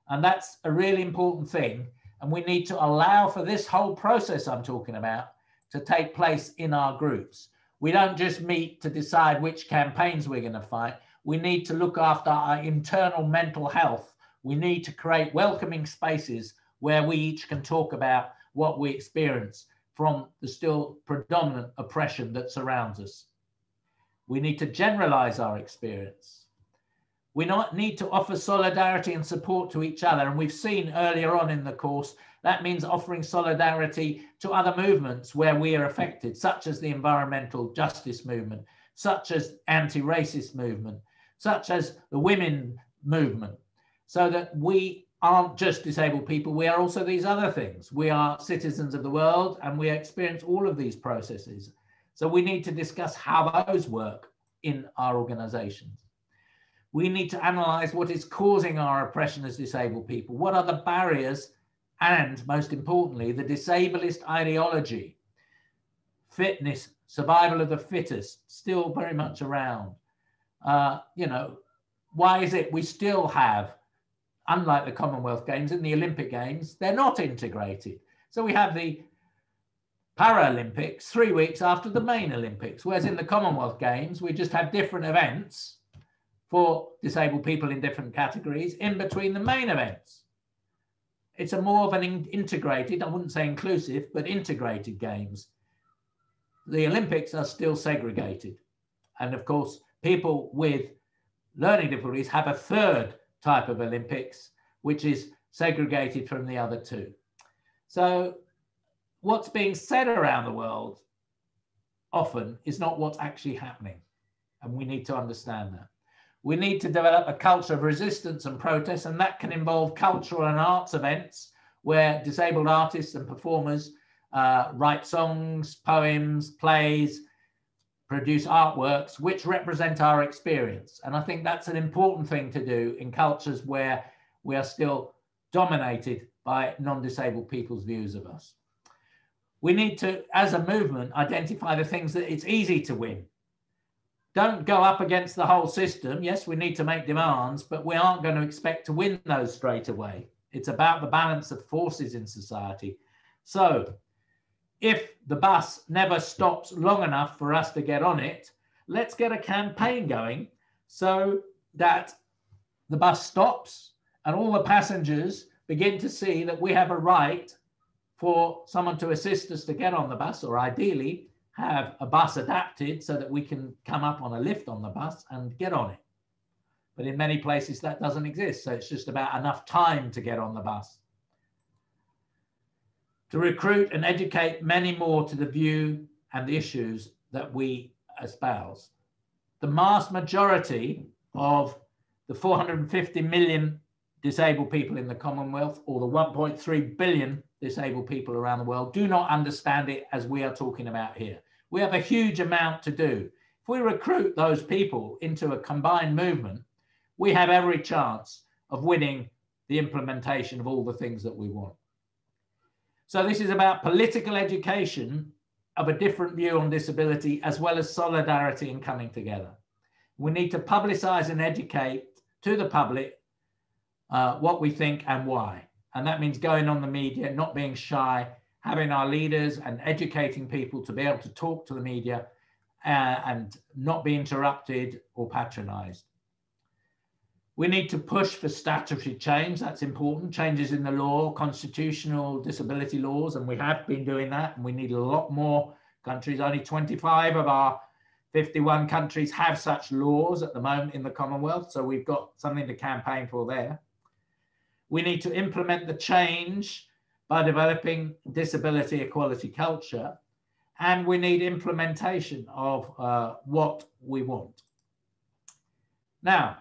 And that's a really important thing. And we need to allow for this whole process I'm talking about to take place in our groups. We don't just meet to decide which campaigns we're going to fight. We need to look after our internal mental health. We need to create welcoming spaces where we each can talk about what we experience from the still predominant oppression that surrounds us. We need to generalize our experience. We need to offer solidarity and support to each other. And we've seen earlier on in the course, that means offering solidarity to other movements where we are affected, such as the environmental justice movement, such as anti-racist movement, such as the women movement, so that we aren't just disabled people, we are also these other things. We are citizens of the world and we experience all of these processes. So we need to discuss how those work in our organizations. We need to analyze what is causing our oppression as disabled people. What are the barriers and, most importantly, the disableist ideology, fitness, survival of the fittest, still very much around. Why is it we still have, unlike the Commonwealth Games and the Olympic Games, they're not integrated. So we have the Paralympics 3 weeks after the main Olympics, whereas in the Commonwealth Games, we just have different events for disabled people in different categories in between the main events. It's a more of an integrated, I wouldn't say inclusive, but integrated games. The Olympics are still segregated. And of course, people with learning difficulties have a third type of Olympics, which is segregated from the other two. So what's being said around the world often is not what's actually happening. And we need to understand that. We need to develop a culture of resistance and protest, and that can involve cultural and arts events where disabled artists and performers write songs, poems, plays, produce artworks which represent our experience. And I think that's an important thing to do in cultures where we are still dominated by non-disabled people's views of us. We need to, as a movement, identify the things that it's easy to win. Don't go up against the whole system. Yes, we need to make demands, but we aren't going to expect to win those straight away. It's about the balance of forces in society. So if the bus never stops long enough for us to get on it, let's get a campaign going so that the bus stops and all the passengers begin to see that we have a right for someone to assist us to get on the bus, or ideally have a bus adapted so that we can come up on a lift on the bus and get on it. But in many places that doesn't exist. So it's just about enough time to get on the bus. To recruit and educate many more to the view and the issues that we espouse. The vast majority of the 450 million disabled people in the Commonwealth, or the 1.3 billion disabled people around the world, do not understand it as we are talking about here. We have a huge amount to do. If we recruit those people into a combined movement, we have every chance of winning the implementation of all the things that we want. So this is about political education of a different view on disability, as well as solidarity and coming together. We need to publicize and educate to the public what we think and why. And that means going on the media, not being shy, having our leaders and educating people to be able to talk to the media and not be interrupted or patronized. We need to push for statutory change. That's important. Changes in the law, constitutional disability laws, and we have been doing that, and we need a lot more countries. Only 25 of our 51 countries have such laws at the moment in the Commonwealth, so we've got something to campaign for there. We need to implement the change by developing disability equality culture, and we need implementation of what we want. Now,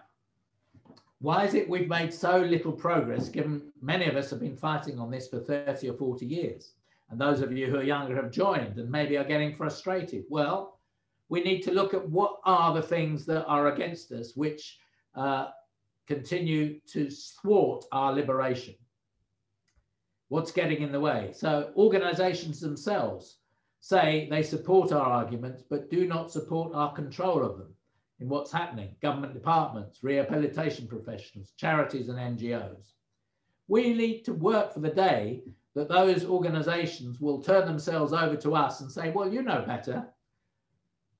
why is it we've made so little progress, given many of us have been fighting on this for 30 or 40 years? And those of you who are younger have joined and maybe are getting frustrated. Well, we need to look at what are the things that are against us, which continue to thwart our liberation. What's getting in the way? So organizations themselves say they support our arguments, but do not support our control of them in what's happening. Government departments, rehabilitation professionals, charities and NGOs. We need to work for the day that those organizations will turn themselves over to us and say, well, you know better.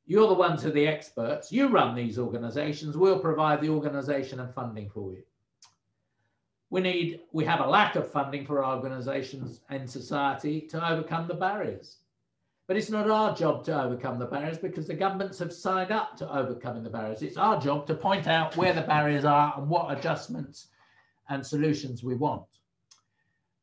You're the ones who are the experts. You run these organizations. We'll provide the organization and funding for you. We have a lack of funding for our organizations and society to overcome the barriers. But it's not our job to overcome the barriers, because the governments have signed up to overcoming the barriers. It's our job to point out where the barriers are and what adjustments and solutions we want.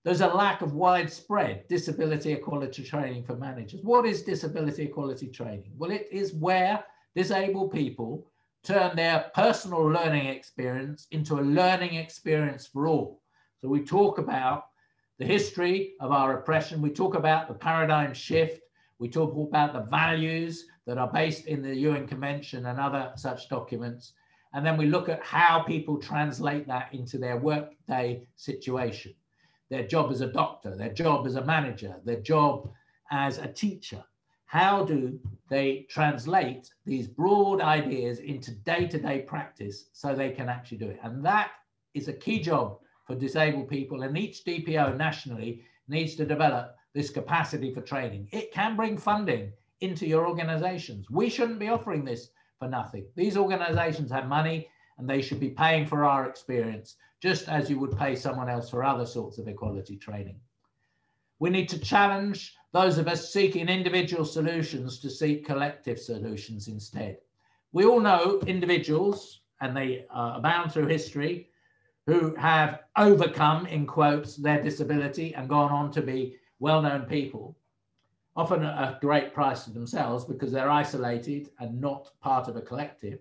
There's a lack of widespread disability equality training for managers. What is disability equality training? Well, it is where disabled people turn their personal learning experience into a learning experience for all. So we talk about the history of our oppression. We talk about the paradigm shift. We talk about the values that are based in the UN Convention and other such documents. And then we look at how people translate that into their workday situation, their job as a doctor, their job as a manager, their job as a teacher. How do they translate these broad ideas into day-to-day practice so they can actually do it? And that is a key job for disabled people, and each DPO nationally needs to develop this capacity for training. It can bring funding into your organizations. We shouldn't be offering this for nothing. These organizations have money and they should be paying for our experience, just as you would pay someone else for other sorts of equality training. We need to challenge those of us seeking individual solutions to seek collective solutions instead. We all know individuals and they are abound through history, who have overcome, in quotes, their disability and gone on to be well-known people, often at a great price to themselves because they're isolated and not part of a collective.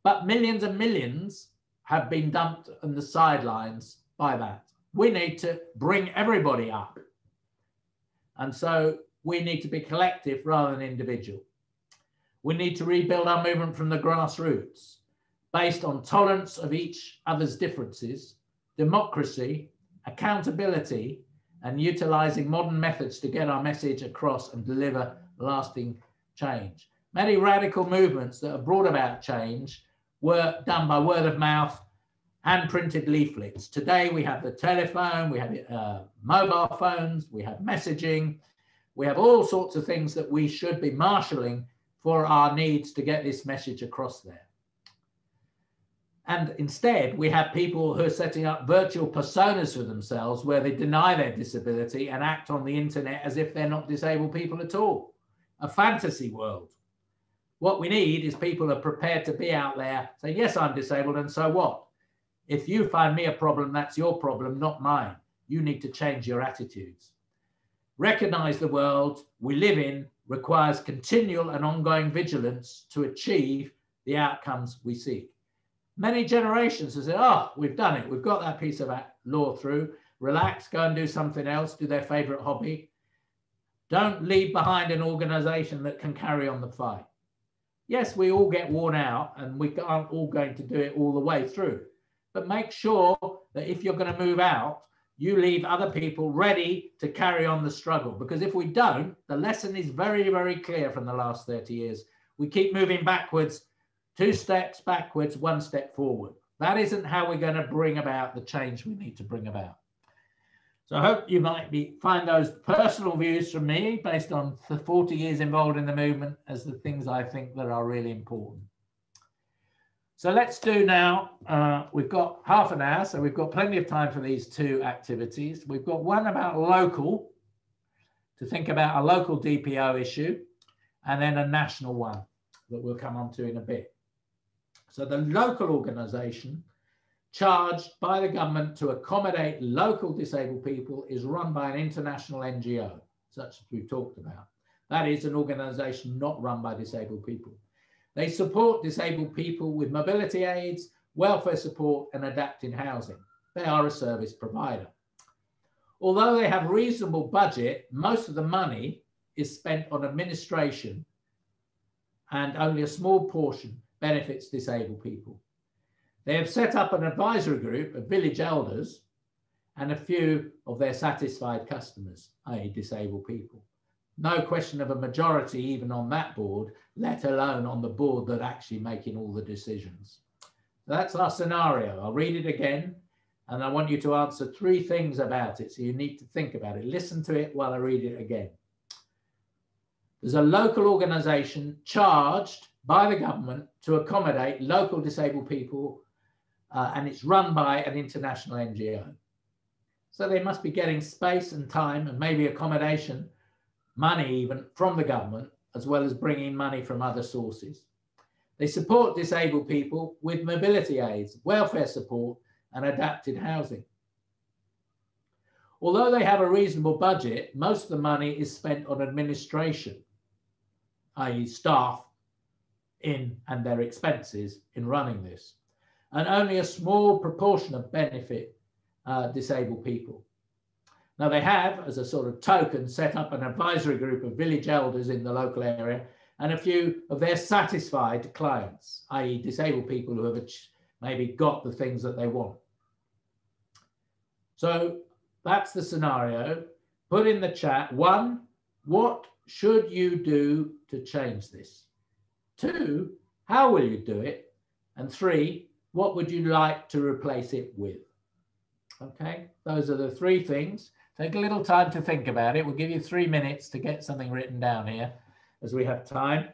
But millions and millions have been dumped on the sidelines by that. We need to bring everybody up. And so we need to be collective rather than individual. We need to rebuild our movement from the grassroots, based on tolerance of each other's differences, democracy, accountability, and utilizing modern methods to get our message across and deliver lasting change. Many radical movements that have brought about change were done by word of mouth and printed leaflets. Today we have the telephone, we have mobile phones, we have messaging, we have all sorts of things that we should be marshalling for our needs to get this message across there. And instead, we have people who are setting up virtual personas for themselves where they deny their disability and act on the internet as if they're not disabled people at all. A fantasy world. What we need is people who are prepared to be out there, say, yes, I'm disabled, and so what? If you find me a problem, that's your problem, not mine. You need to change your attitudes. Recognize the world we live in requires continual and ongoing vigilance to achieve the outcomes we seek. Many generations have said, oh, we've done it. We've got that piece of law through. Relax, go and do something else, do their favorite hobby. Don't leave behind an organization that can carry on the fight. Yes, we all get worn out and we aren't all going to do it all the way through. But make sure that if you're going to move out, you leave other people ready to carry on the struggle. Because if we don't, the lesson is very, very clear from the last 30 years. We keep moving backwards. 2 steps backwards, 1 step forward. That isn't how we're going to bring about the change we need to bring about. So I hope you might find those personal views from me based on the 40 years involved in the movement as the things I think that are really important. So let's do now, we've got half an hour, so we've got plenty of time for these 2 activities. We've got one about local, to think about a local DPO issue, and then a national one that we'll come on to in a bit. So the local organisation charged by the government to accommodate local disabled people is run by an international NGO, such as we've talked about. That is an organisation not run by disabled people. They support disabled people with mobility aids, welfare support and adapted housing. They are a service provider. Although they have reasonable budget, most of the money is spent on administration and only a small portion benefits disabled people. They have set up an advisory group of village elders and a few of their satisfied customers, i.e. disabled people. No question of a majority even on that board, let alone on the board that actually making all the decisions. So that's our scenario. I'll read it again and I want you to answer 3 things about it. So you need to think about it. Listen to it while I read it again. There's a local organisation charged by the government to accommodate local disabled people and it's run by an international NGO. So they must be getting space and time and maybe accommodation, money even from the government, as well as bringing money from other sources. They support disabled people with mobility aids, welfare support and adapted housing. Although they have a reasonable budget, most of the money is spent on administration, i.e. staff in and their expenses in running this. And only a small proportion of benefit disabled people. Now they have, as a sort of token, set up an advisory group of village elders in the local area and a few of their satisfied clients, i.e. disabled people who have maybe got the things that they want. So that's the scenario. Put in the chat, 1, what should you do to change this? 2, how will you do it? And 3, what would you like to replace it with? Okay, those are the 3 things. Take a little time to think about it. We'll give you 3 minutes to get something written down here as we have time.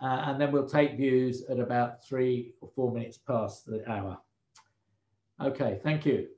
And then we'll take views at about 3 or 4 minutes past the hour. Okay, thank you.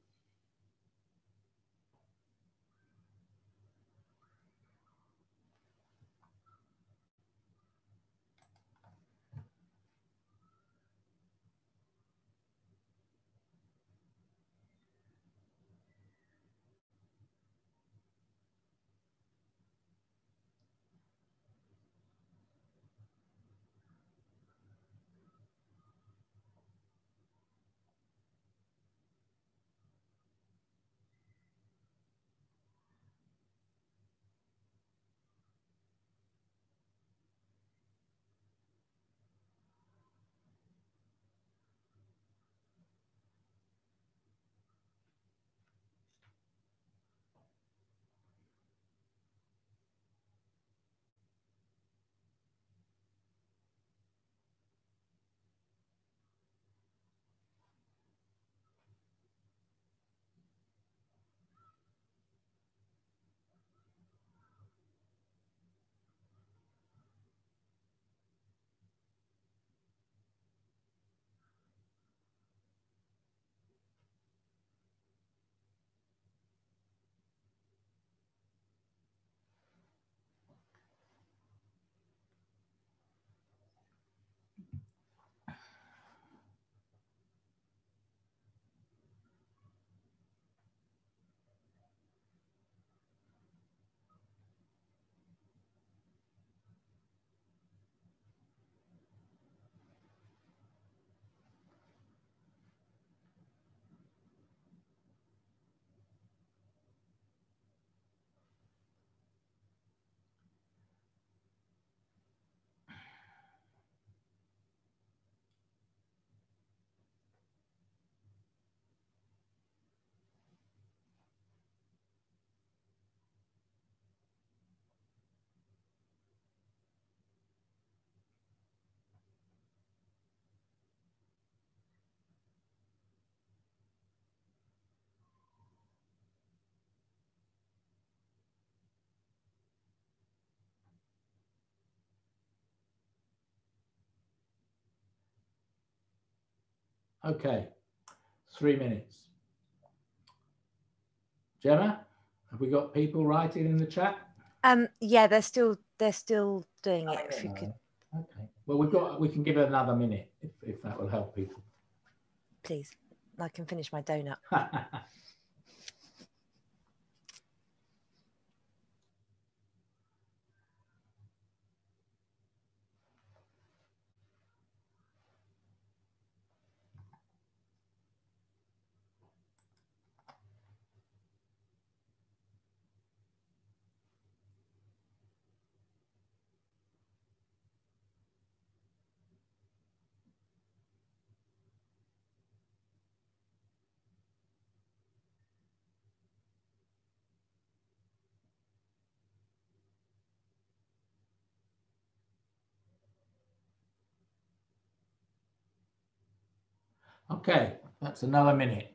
Okay, 3 minutes. Gemma, have we got people writing in the chat? Yeah, they're still doing it. If you could, okay. Well, we can give it another minute if that will help people. please. I can finish my donut. Okay, that's another minute.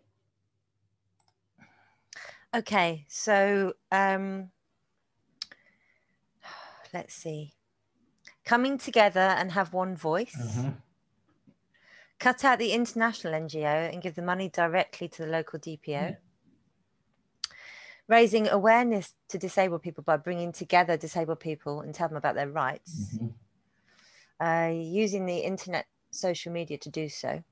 Okay, so let's see. Coming together and have one voice. Mm-hmm. Cut out the international NGO and give the money directly to the local DPO. Yeah. Raising awareness to disabled people by bringing together disabled people and tell them about their rights. Mm-hmm. Using the internet, social media to do so.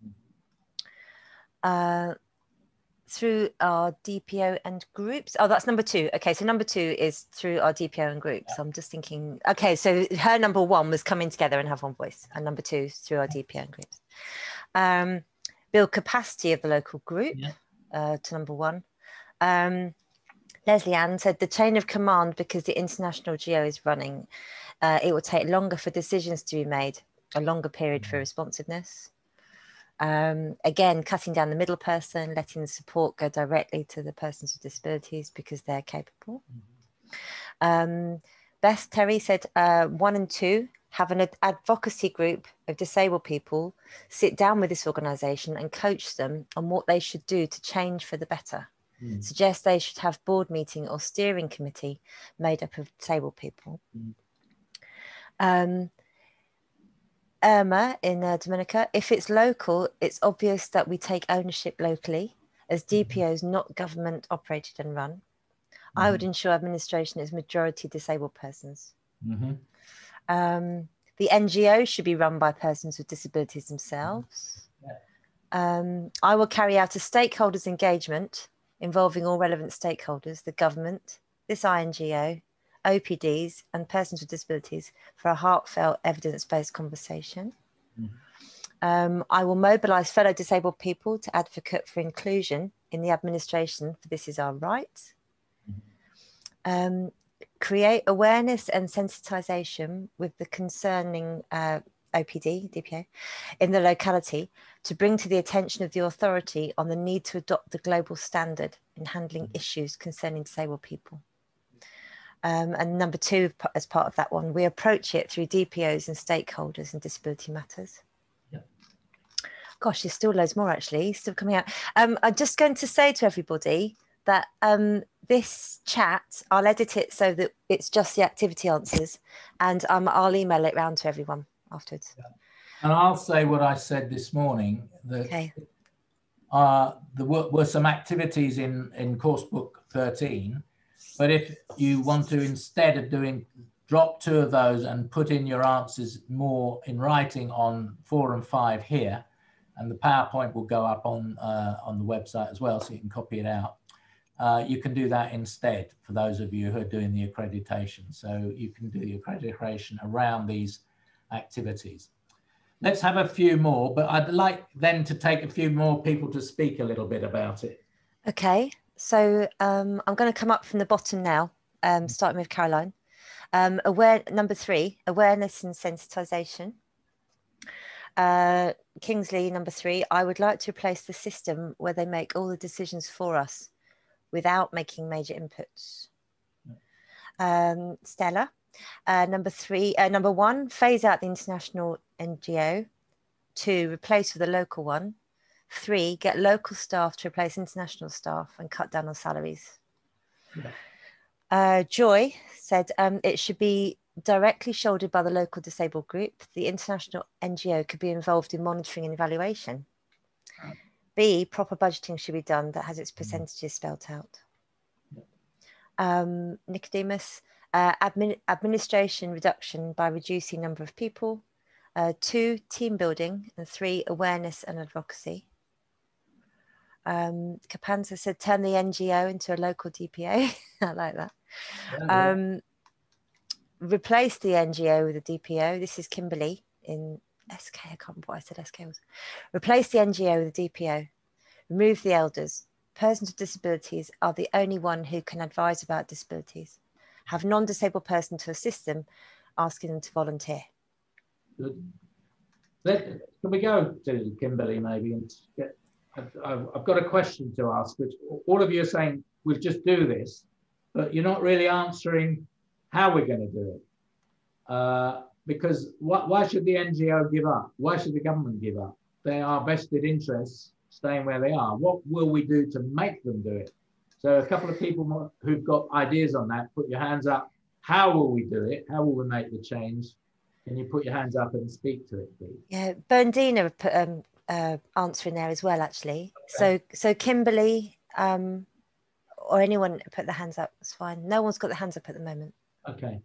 Through our DPO and groups. Oh, that's number 2. Okay, so number 2 is through our DPO and groups. Yeah. I'm just thinking, okay, so her number 1 was coming together and have one voice, and number 2 is through our DPO and groups. Build capacity of the local group, to number 1. Leslie Ann said the chain of command, because the international GEO is running, it will take longer for decisions to be made, a longer period for responsiveness. Again, cutting down the middle person, letting the support go directly to the persons with disabilities because they're capable. Beth Terry said 1 and 2, have an advocacy group of disabled people, sit down with this organisation and coach them on what they should do to change for the better. Suggest they should have board meeting or steering committee made up of disabled people. Irma in Dominica, if it's local, it's obvious that we take ownership locally, as DPOs not government operated and run. I would ensure administration is majority disabled persons. The NGO should be run by persons with disabilities themselves. I will carry out a stakeholders engagement involving all relevant stakeholders, the government, this INGO, OPDs and persons with disabilities for a heartfelt evidence-based conversation. I will mobilise fellow disabled people to advocate for inclusion in the administration for This Is Our Right. Create awareness and sensitisation with the concerning OPD, DPO, in the locality to bring to the attention of the authority on the need to adopt the global standard in handling issues concerning disabled people. And number 2, as part of that one, we approach it through DPOs and stakeholders and disability matters. Gosh, there's still loads more actually, still coming out. I'm just going to say to everybody that this chat, I'll edit it so that it's just the activity answers, and I'll email it round to everyone afterwards. And I'll say what I said this morning, that there were some activities in course book 13, but if you want to, instead of drop 2 of those and put in your answers more in writing on 4 and 5 here, and the PowerPoint will go up on the website as well, so you can copy it out. You can do that instead for those of you who are doing the accreditation. So you can do the accreditation around these activities. Let's have a few more, but I'd like then to take a few more people to speak a little bit about it. Okay, so I'm going to come up from the bottom now, starting with Caroline. Number 3, awareness and sensitisation. Kingsley, number 3, I would like to replace the system where they make all the decisions for us without making major inputs. Stella, number 1, phase out the international NGO. 2, replace with a local one. 3, get local staff to replace international staff and cut down on salaries. Joy said it should be directly shouldered by the local disabled group. The international NGO could be involved in monitoring and evaluation. B, proper budgeting should be done that has its percentages spelt out. Nicodemus, administration reduction by reducing number of people. 2, team building, and 3, awareness and advocacy. Capanza said, turn the NGO into a local DPO. I like that. Yeah. Replace the NGO with a DPO. This is Kimberly in SK. I can't remember what I said SK was. Replace the NGO with a DPO. Remove the elders. Persons with disabilities are the only one who can advise about disabilities. Have non-disabled person to assist them, asking them to volunteer. Good. Can we go to Kimberly maybe and get, I've got a question to ask, which all of you are saying we'll just do this, but you're not really answering how we're going to do it. Because why should the NGO give up? Why should the government give up? They are vested interests staying where they are. What will we do to make them do it? So a couple of people who've got ideas on that, put your hands up. How will we do it? How will we make the change? Can you put your hands up and speak to it, please? Yeah, Berndina put answer in there as well, actually. Okay. So Kimberly or anyone put their hands up. It's fine. No one's got their hands up at the moment. Okay.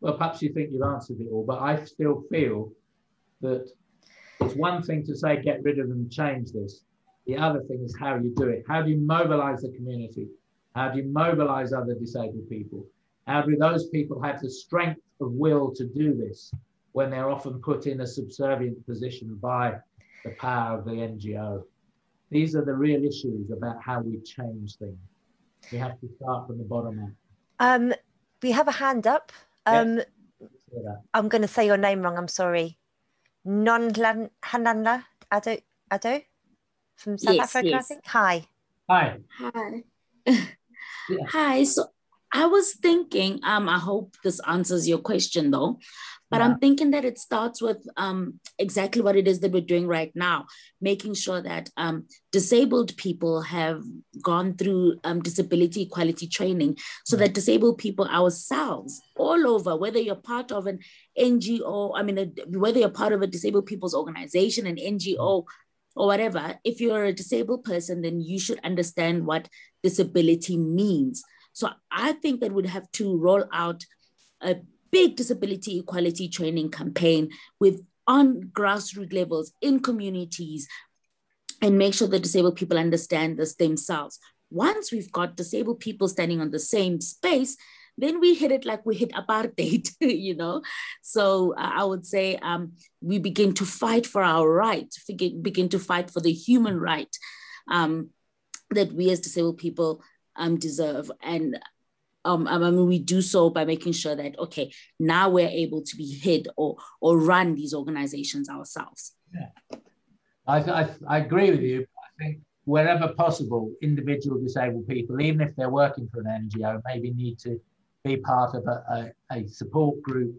Well, perhaps you think you've answered it all, but I still feel that it's one thing to say get rid of them, change this. The other thing is how you do it. How do you mobilize the community? How do you mobilize other disabled people? How do those people have the strength of will to do this when they're often put in a subservient position by the power of the NGO? These are the real issues about how we change things. We have to start from the bottom up. We have a hand up. Yes. I'm going to say your name wrong. I'm sorry. Hananla Ado from South Africa, yes. I think. Hi. Hi. Hi. Hi. So I was thinking, I hope this answers your question though, but yeah. I'm thinking that it starts with exactly what it is that we're doing right now, making sure that disabled people have gone through disability equality training so that disabled people ourselves all over, whether you're part of an NGO, whether you're part of a disabled people's organization, an NGO, or whatever, if you're a disabled person, then you should understand what disability means. So I think that we'd have to roll out a big disability equality training campaign on grassroots levels in communities and make sure that disabled people understand this themselves. Once we've got disabled people standing on the same space, then we hit it like we hit apartheid, you know? So I would say we begin to fight for our rights, begin to fight for the human right that we as disabled people deserve. And we do so by making sure that, okay, now we're able to be head or run these organizations ourselves. Yeah. I agree with you. I think wherever possible, individual disabled people, even if they're working for an NGO, maybe need to be part of a support group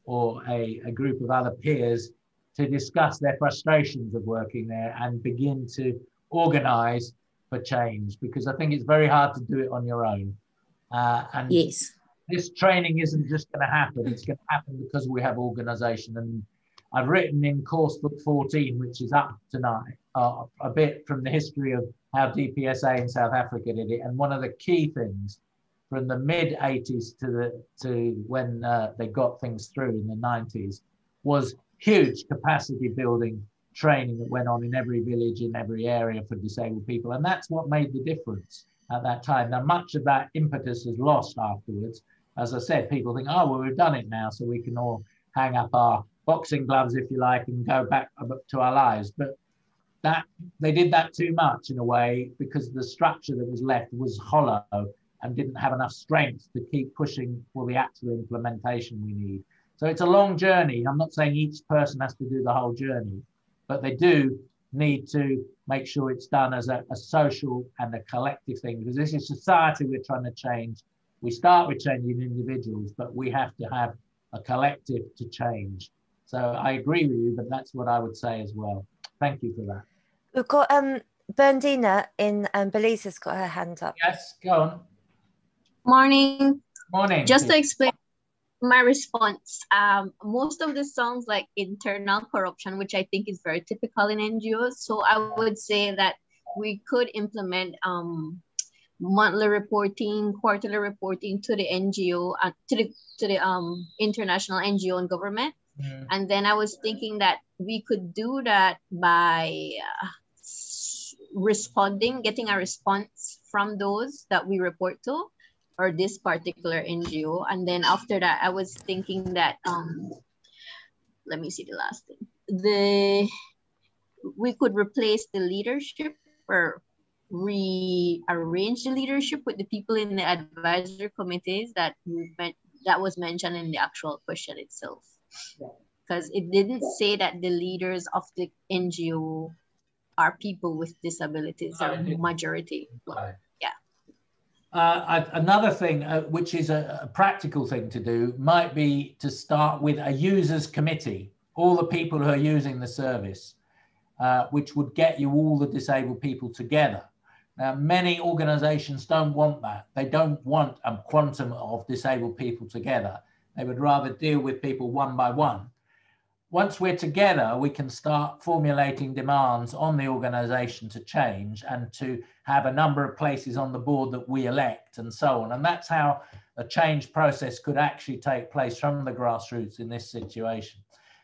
or a group of other peers to discuss their frustrations of working there and begin to organize for change, because I think it's very hard to do it on your own. And yes, this training isn't just going to happen. It's going to happen because we have organization. And I've written in course book 14, which is up tonight, a bit from the history of how DPSA in South Africa did it. And one of the key things from the mid-80s to when they got things through in the 90s was huge capacity building training that went on in every village, in every area for disabled people. And that's what made the difference at that time. Now, much of that impetus is lost afterwards. As I said, people think, oh, well, we've done it now, so we can all hang up our boxing gloves, if you like, and go back to our lives. But that they did that too much in a way, because the structure that was left was hollow and didn't have enough strength to keep pushing for the actual implementation we need. So it's a long journey. I'm not saying each person has to do the whole journey, but they do need to make sure it's done as a social and a collective thing, because this is society we're trying to change. We start with changing individuals, but we have to have a collective to change. So I agree with you, but that's what I would say as well. Thank you for that. We've got Berndina in Belize has got her hand up. Yes, go on. Morning. Morning. Just to explain my response, most of this sounds like internal corruption, which I think is very typical in NGOs. So I would say that we could implement monthly reporting, quarterly reporting to the NGO, to the international NGO and government. And then I was thinking that we could do that by responding, getting a response from those that we report to, or this particular NGO. And then after that, I was thinking that, let me see the last thing. We could replace the leadership or rearrange the leadership with the people in the advisory committees that was mentioned in the actual question itself. Because it didn't say that the leaders of the NGO are people with disabilities, or majority. Well, yeah. Another thing, which is a practical thing to do, might be to start with a users committee, all the people who are using the service, which would get you all the disabled people together. Now, many organizations don't want that. They don't want a quantum of disabled people together. They would rather deal with people one by one. Once we're together, we can start formulating demands on the organization to change and to have a number of places on the board that we elect and so on. And that's how a change process could actually take place from the grassroots in this situation.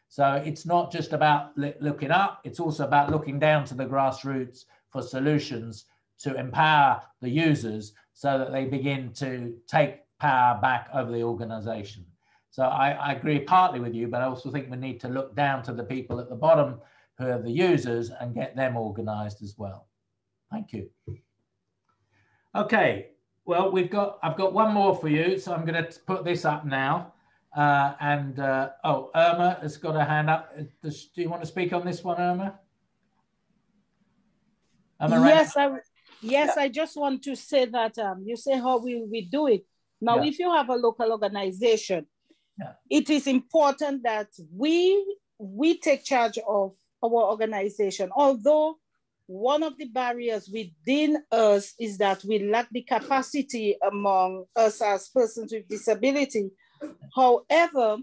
So it's not just about looking up, it's also about looking down to the grassroots for solutions to empower the users so that they begin to take power back over the organization. So I agree partly with you, but I also think we need to look down to the people at the bottom who are the users and get them organized as well. Thank you. Okay, well, I've got one more for you, so I'm going to put this up now. Oh, Irma has got a hand up. Do you want to speak on this one, Irma? Yes, I just want to say that you say how will we do it. Now, if you have a local organization, it is important that we take charge of our organization. Although one of the barriers within us is that we lack the capacity among us as persons with disability. However,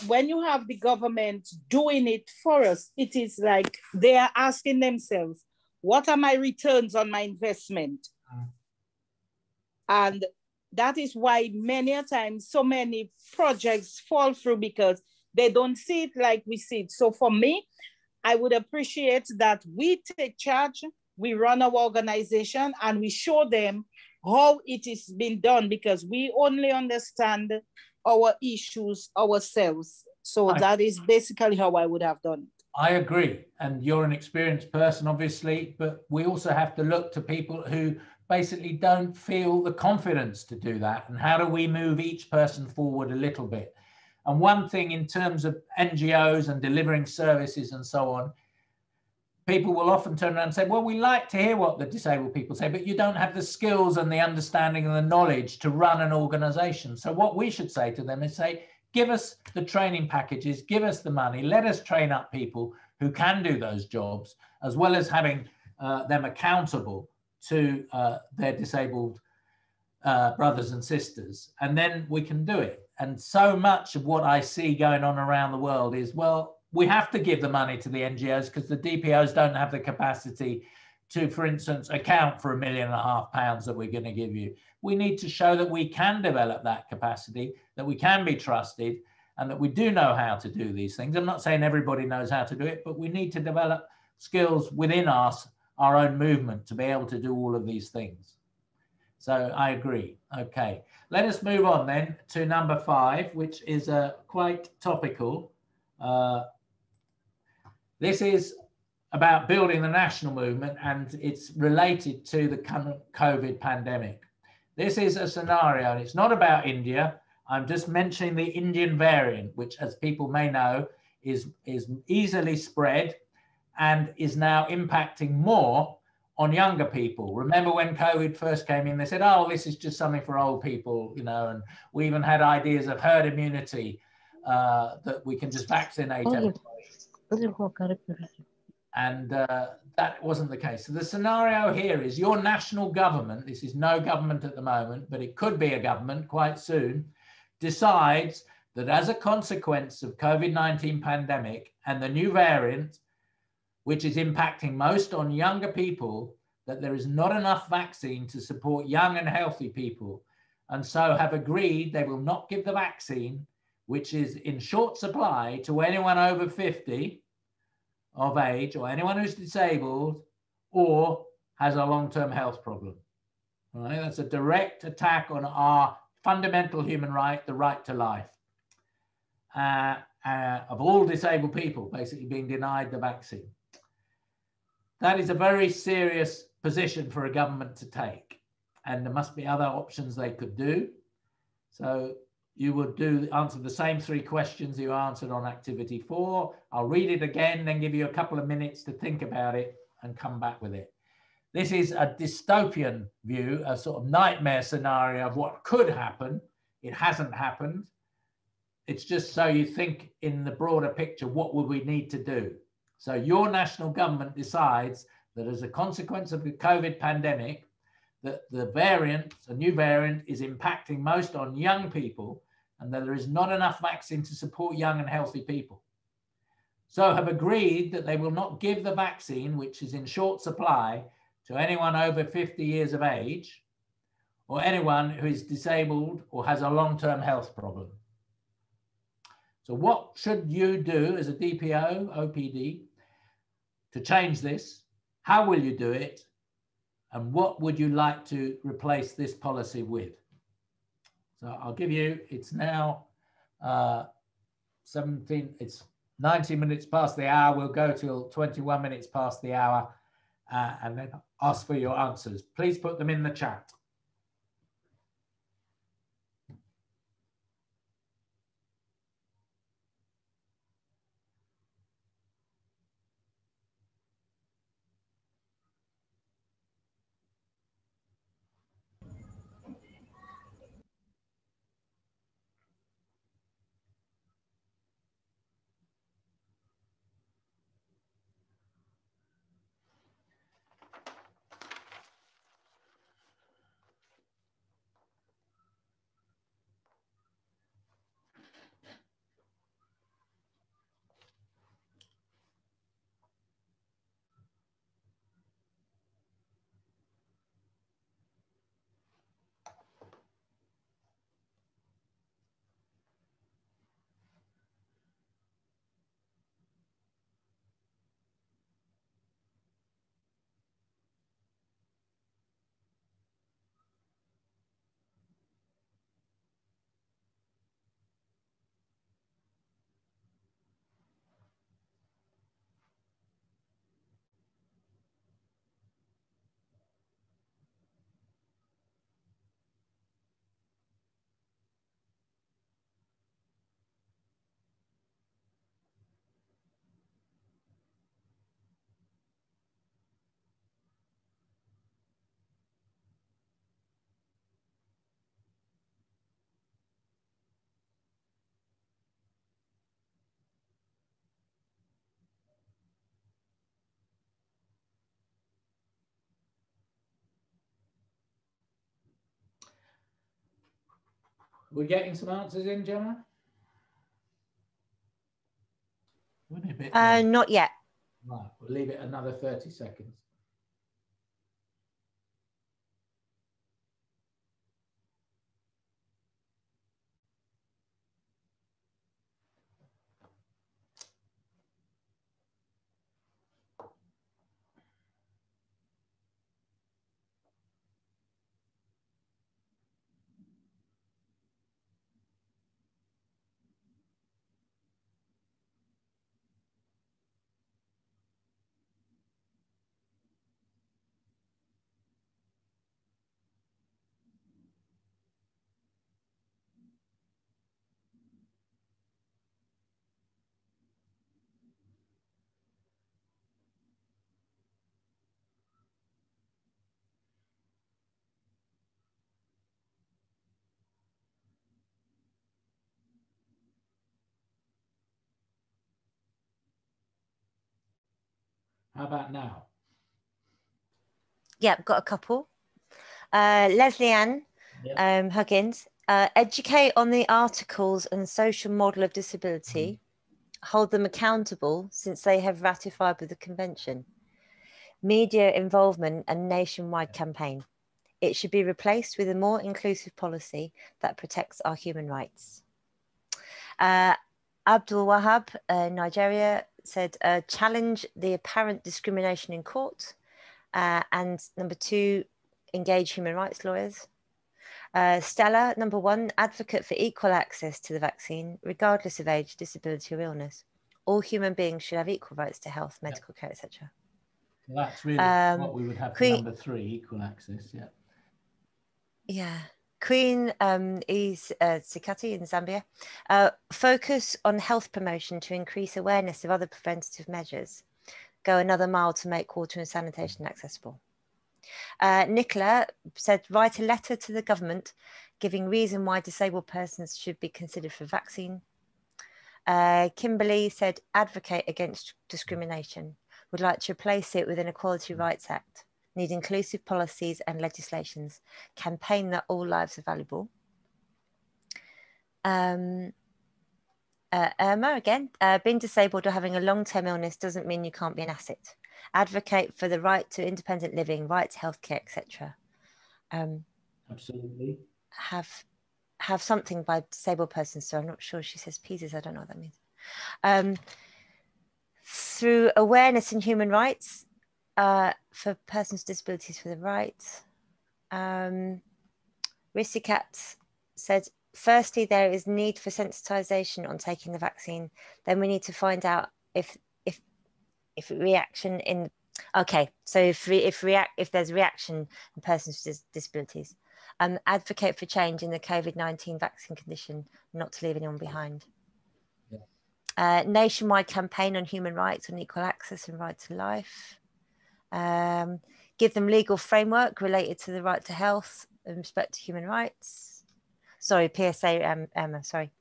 when you have the government doing it for us, it is like they are asking themselves, what are my returns on my investment? And that is why many a times so many projects fall through, because they don't see it like we see it. So for me, I would appreciate that we take charge, we run our organization, and we show them how it is being done, because we only understand our issues ourselves. So that is basically how I would have done it. I agree. And you're an experienced person, obviously, but we also have to look to people who basically don't feel the confidence to do that. And how do we move each person forward a little bit? And one thing in terms of NGOs and delivering services and so on, people will often turn around and say, well, we like to hear what the disabled people say, but you don't have the skills and the understanding and the knowledge to run an organization. So what we should say to them is say, give us the training packages, give us the money, let us train up people who can do those jobs, as well as having them accountable to their disabled brothers and sisters, and then we can do it. And so much of what I see going on around the world is, well, we have to give the money to the NGOs because the DPOs don't have the capacity to, for instance, account for £1.5 million that we're going to give you. We need to show that we can develop that capacity, that we can be trusted, and that we do know how to do these things. I'm not saying everybody knows how to do it, but we need to develop skills within us, our own movement, to be able to do all of these things. So I agree. Okay, let us move on then to number 5, which is quite topical. This is about building the national movement, and it's related to the current COVID pandemic. This is a scenario, and it's not about India. I'm just mentioning the Indian variant, which, as people may know, is easily spread and is now impacting more on younger people. Remember when COVID first came in, they said, oh, this is just something for old people, you know, and we even had ideas of herd immunity, that we can just vaccinate everybody. And that wasn't the case. So the scenario here is your national government, this is no government at the moment, but it could be a government quite soon, decides that as a consequence of COVID-19 pandemic and the new variant, which is impacting most on younger people, that there is not enough vaccine to support young and healthy people, and so have agreed they will not give the vaccine, which is in short supply, to anyone over 50 of age, or anyone who's disabled or has a long-term health problem. All right? That's a direct attack on our fundamental human right, the right to life, of all disabled people basically being denied the vaccine. That is a very serious position for a government to take, and there must be other options they could do. So you would answer the same 3 questions you answered on activity 4. I'll read it again, then give you a couple of minutes to think about it and come back with it. This is a dystopian view, a sort of nightmare scenario of what could happen. It hasn't happened. It's just so you think in the broader picture, what would we need to do? So your national government decides that as a consequence of the COVID pandemic, that a new variant is impacting most on young people, and that there is not enough vaccine to support young and healthy people. So have agreed that they will not give the vaccine, which is in short supply, to anyone over 50 years of age, or anyone who is disabled or has a long-term health problem. So what should you do as a DPO, OPD, to change this? How will you do it? And what would you like to replace this policy with? So I'll give you, it's now it's 90 minutes past the hour. We'll go till 21 minutes past the hour and then ask for your answers. Please put them in the chat. We're getting some answers in, Gemma? Not yet. Right, we'll leave it another 30 seconds. How about now? Yeah, got a couple. Leslie Ann Huggins, educate on the articles and social model of disability. hold them accountable since they have ratified with the convention. Media involvement and nationwide campaign. It should be replaced with a more inclusive policy that protects our human rights. Abdul Wahab, Nigeria, said, challenge the apparent discrimination in court. And number 2, engage human rights lawyers. Stella, number 1, advocate for equal access to the vaccine, regardless of age, disability or illness. All human beings should have equal rights to health, medical care, etc. Well, that's really what we would have for number 3, equal access, yeah. Yeah. Queen Sikati in Zambia, focus on health promotion to increase awareness of other preventative measures. Go another mile to make water and sanitation accessible. Nicola said, write a letter to the government giving reason why disabled persons should be considered for vaccine. Kimberly said, advocate against discrimination. Would like to replace it with an Equality Rights Act. Need inclusive policies and legislations. Campaign that all lives are valuable. Irma again, being disabled or having a long-term illness doesn't mean you can't be an asset. Advocate for the right to independent living, right to healthcare, etc. Absolutely. Have something by disabled persons. So I'm not sure she says pieces. I don't know what that means. Through awareness in human rights, for persons with disabilities for the rights. Risikat said, firstly, there is need for sensitization on taking the vaccine. Then we need to find out if reaction in, okay, so if there's reaction in persons with disabilities. Advocate for change in the COVID-19 vaccine condition, not to leave anyone behind. Yeah. Nationwide campaign on human rights, on equal access and right to life. Give them legal framework related to the right to health and respect to human rights. Sorry, PSA, Emma, sorry.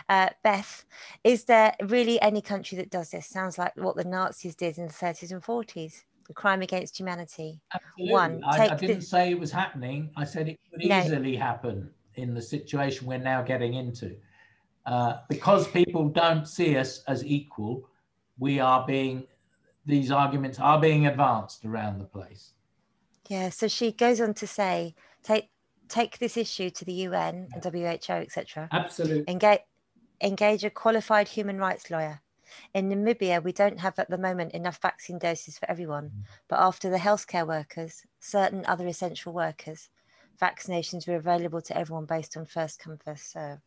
Beth, is there really any country that does this? Sounds like what the Nazis did in the 30s and 40s, the crime against humanity. Absolutely. I didn't say it was happening. I said it could easily happen in the situation we're now getting into. Because people don't see us as equal, these arguments are being advanced around the place. Yeah, so she goes on to say, take this issue to the UN and WHO, etc. Absolutely. Engage a qualified human rights lawyer. In Namibia, we don't have at the moment enough vaccine doses for everyone, but after the healthcare workers, certain other essential workers, vaccinations were available to everyone based on first come, first serve.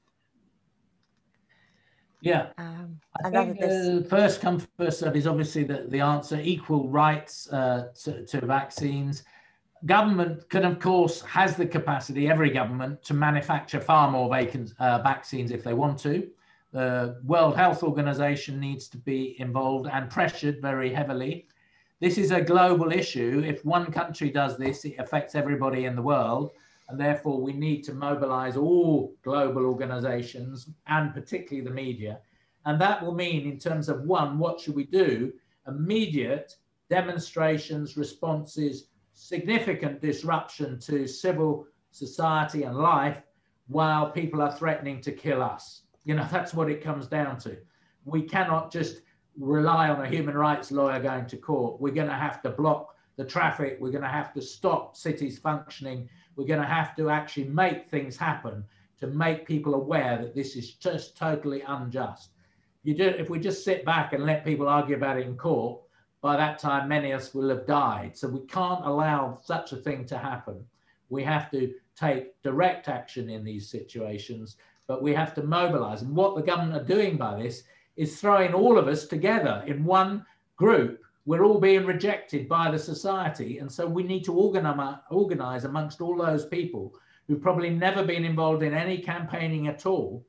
Yeah, I think first come, first serve is obviously the answer. Equal rights to vaccines. Government can, of course, has the capacity, every government, to manufacture far more vaccines if they want to. The World Health Organization needs to be involved and pressured very heavily. This is a global issue. If one country does this, it affects everybody in the world. And therefore, we need to mobilize all global organizations and particularly the media. And that will mean, in terms of one, what should we do? Immediate demonstrations, responses, significant disruption to civil society and life while people are threatening to kill us. You know, that's what it comes down to. We cannot just rely on a human rights lawyer going to court. We're going to have to block the traffic. We're going to have to stop cities functioning. We're going to have to actually make things happen to make people aware that this is just totally unjust. If we just sit back and let people argue about it in court, by that time, many of us will have died. So we can't allow such a thing to happen. We have to take direct action in these situations, but we have to mobilize. And what the government are doing by this is throwing all of us together in one group. We're all being rejected by the society. And so we need to organize amongst all those people who've probably never been involved in any campaigning at all,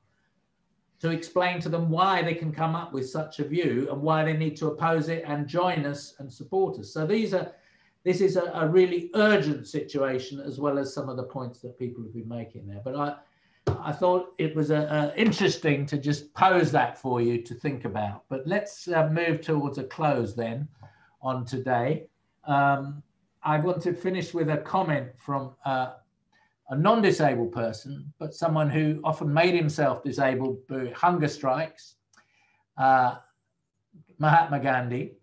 to explain to them why they can come up with such a view and why they need to oppose it and join us and support us. So this is a really urgent situation, as well as some of the points that people have been making there. But I thought it was interesting to just pose that for you to think about. But let's move towards a close then on today. I want to finish with a comment from a non-disabled person, but someone who often made himself disabled by hunger strikes. Mahatma Gandhi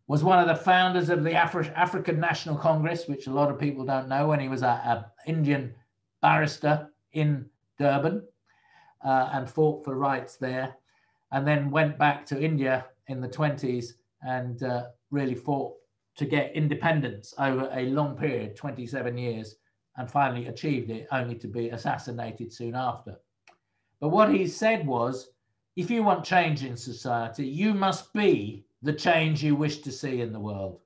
was one of the founders of the African National Congress, which a lot of people don't know, when he was an Indian barrister in Durban and fought for rights there, and then went back to India in the 20s and really fought to get independence over a long period, 27 years, and finally achieved it, only to be assassinated soon after. But what he said was, if you want change in society, you must be the change you wish to see in the world.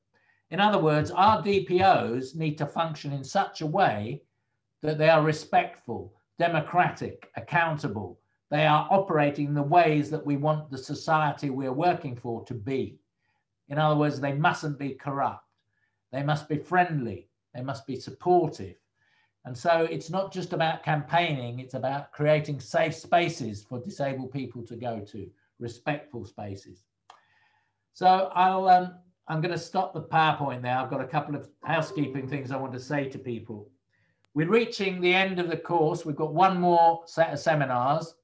In other words, our DPOs need to function in such a way that they are respectful, democratic, accountable. They are operating the ways that we want the society we're working for to be. In other words, they mustn't be corrupt. They must be friendly. They must be supportive. And so it's not just about campaigning, it's about creating safe spaces for disabled people to go to, respectful spaces. So I'm going to stop the PowerPoint now. I've got a couple of housekeeping things I want to say to people. We're reaching the end of the course. We've got one more set of seminars.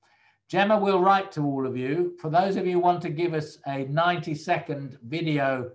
Gemma will write to all of you. For those of you who want to give us a 90-second video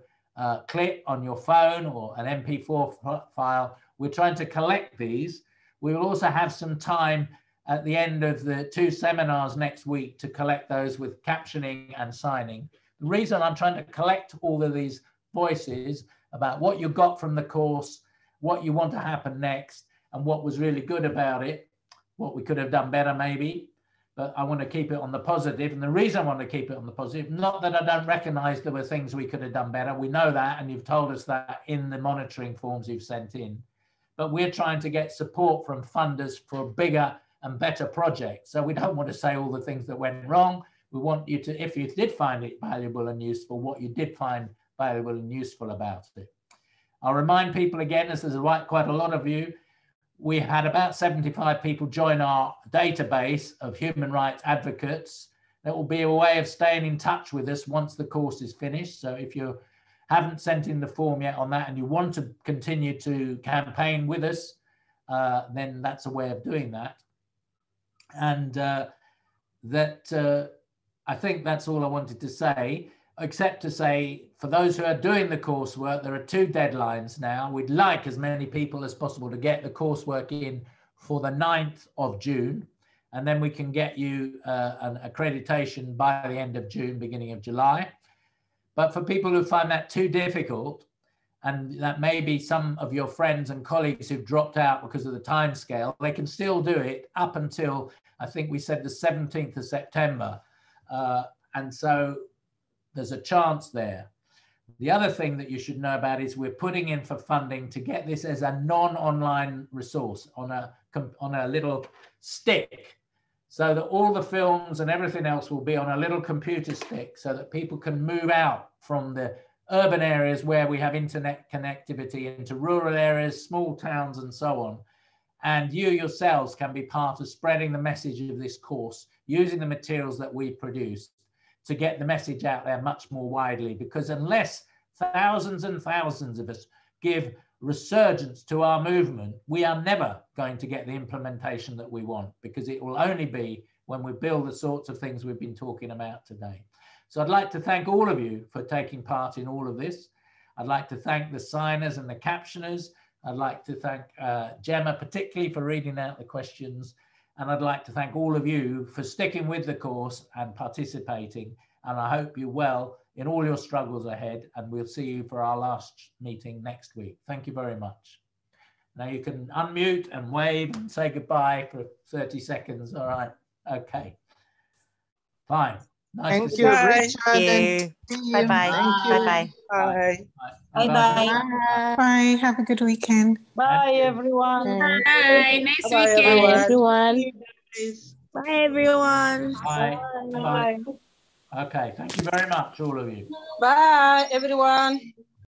clip on your phone or an MP4 file, we're trying to collect these. We will also have some time at the end of the 2 seminars next week to collect those with captioning and signing. The reason I'm trying to collect all of these voices about what you got from the course, what you want to happen next, and what was really good about it, what we could have done better maybe, but I want to keep it on the positive. And the reason I want to keep it on the positive, not that I don't recognize there were things we could have done better. We know that, and you've told us that in the monitoring forms you've sent in. But we're trying to get support from funders for bigger and better projects. So we don't want to say all the things that went wrong. We want you to, if you did find it valuable and useful, what you did find valuable and useful about it. I'll remind people again, as there's quite a lot of you, we had about 75 people join our database of human rights advocates. That will be a way of staying in touch with us once the course is finished. So if you haven't sent in the form yet on that and you want to continue to campaign with us, then that's a way of doing that. And I think that's all I wanted to say, except to say, for those who are doing the coursework, there are 2 deadlines now. We'd like as many people as possible to get the coursework in for the 9th of June, and then we can get you an accreditation by the end of June, beginning of July. But for people who find that too difficult, and that may be some of your friends and colleagues who've dropped out because of the time scale, they can still do it up until, I think we said the 17th of September. And so there's a chance there. The other thing that you should know about is we're putting in for funding to get this as a non-online resource on a little stick, so that all the films and everything else will be on a little computer stick, so that people can move out from the urban areas where we have internet connectivity into rural areas, small towns, and so on. And you yourselves can be part of spreading the message of this course, using the materials that we produce to get the message out there much more widely, because unless thousands and thousands of us give resurgence to our movement, we are never going to get the implementation that we want, because it will only be when we build the sorts of things we've been talking about today. So I'd like to thank all of you for taking part in all of this. I'd like to thank the signers and the captioners. I'd like to thank Gemma particularly for reading out the questions. And I'd like to thank all of you for sticking with the course and participating. And I hope you're well in all your struggles ahead. And we'll see you for our last meeting next week. Thank you very much. Now you can unmute and wave and say goodbye for 30 seconds. All right. Okay. Fine. Nice to see you. Thank you. Bye-bye. Bye-bye. Bye. Bye-bye. Bye. Have a good weekend. Bye, everyone. Bye. Nice Bye, weekend. everyone. Bye, everyone. Bye. Bye. Okay. Thank you very much, all of you. Bye, everyone.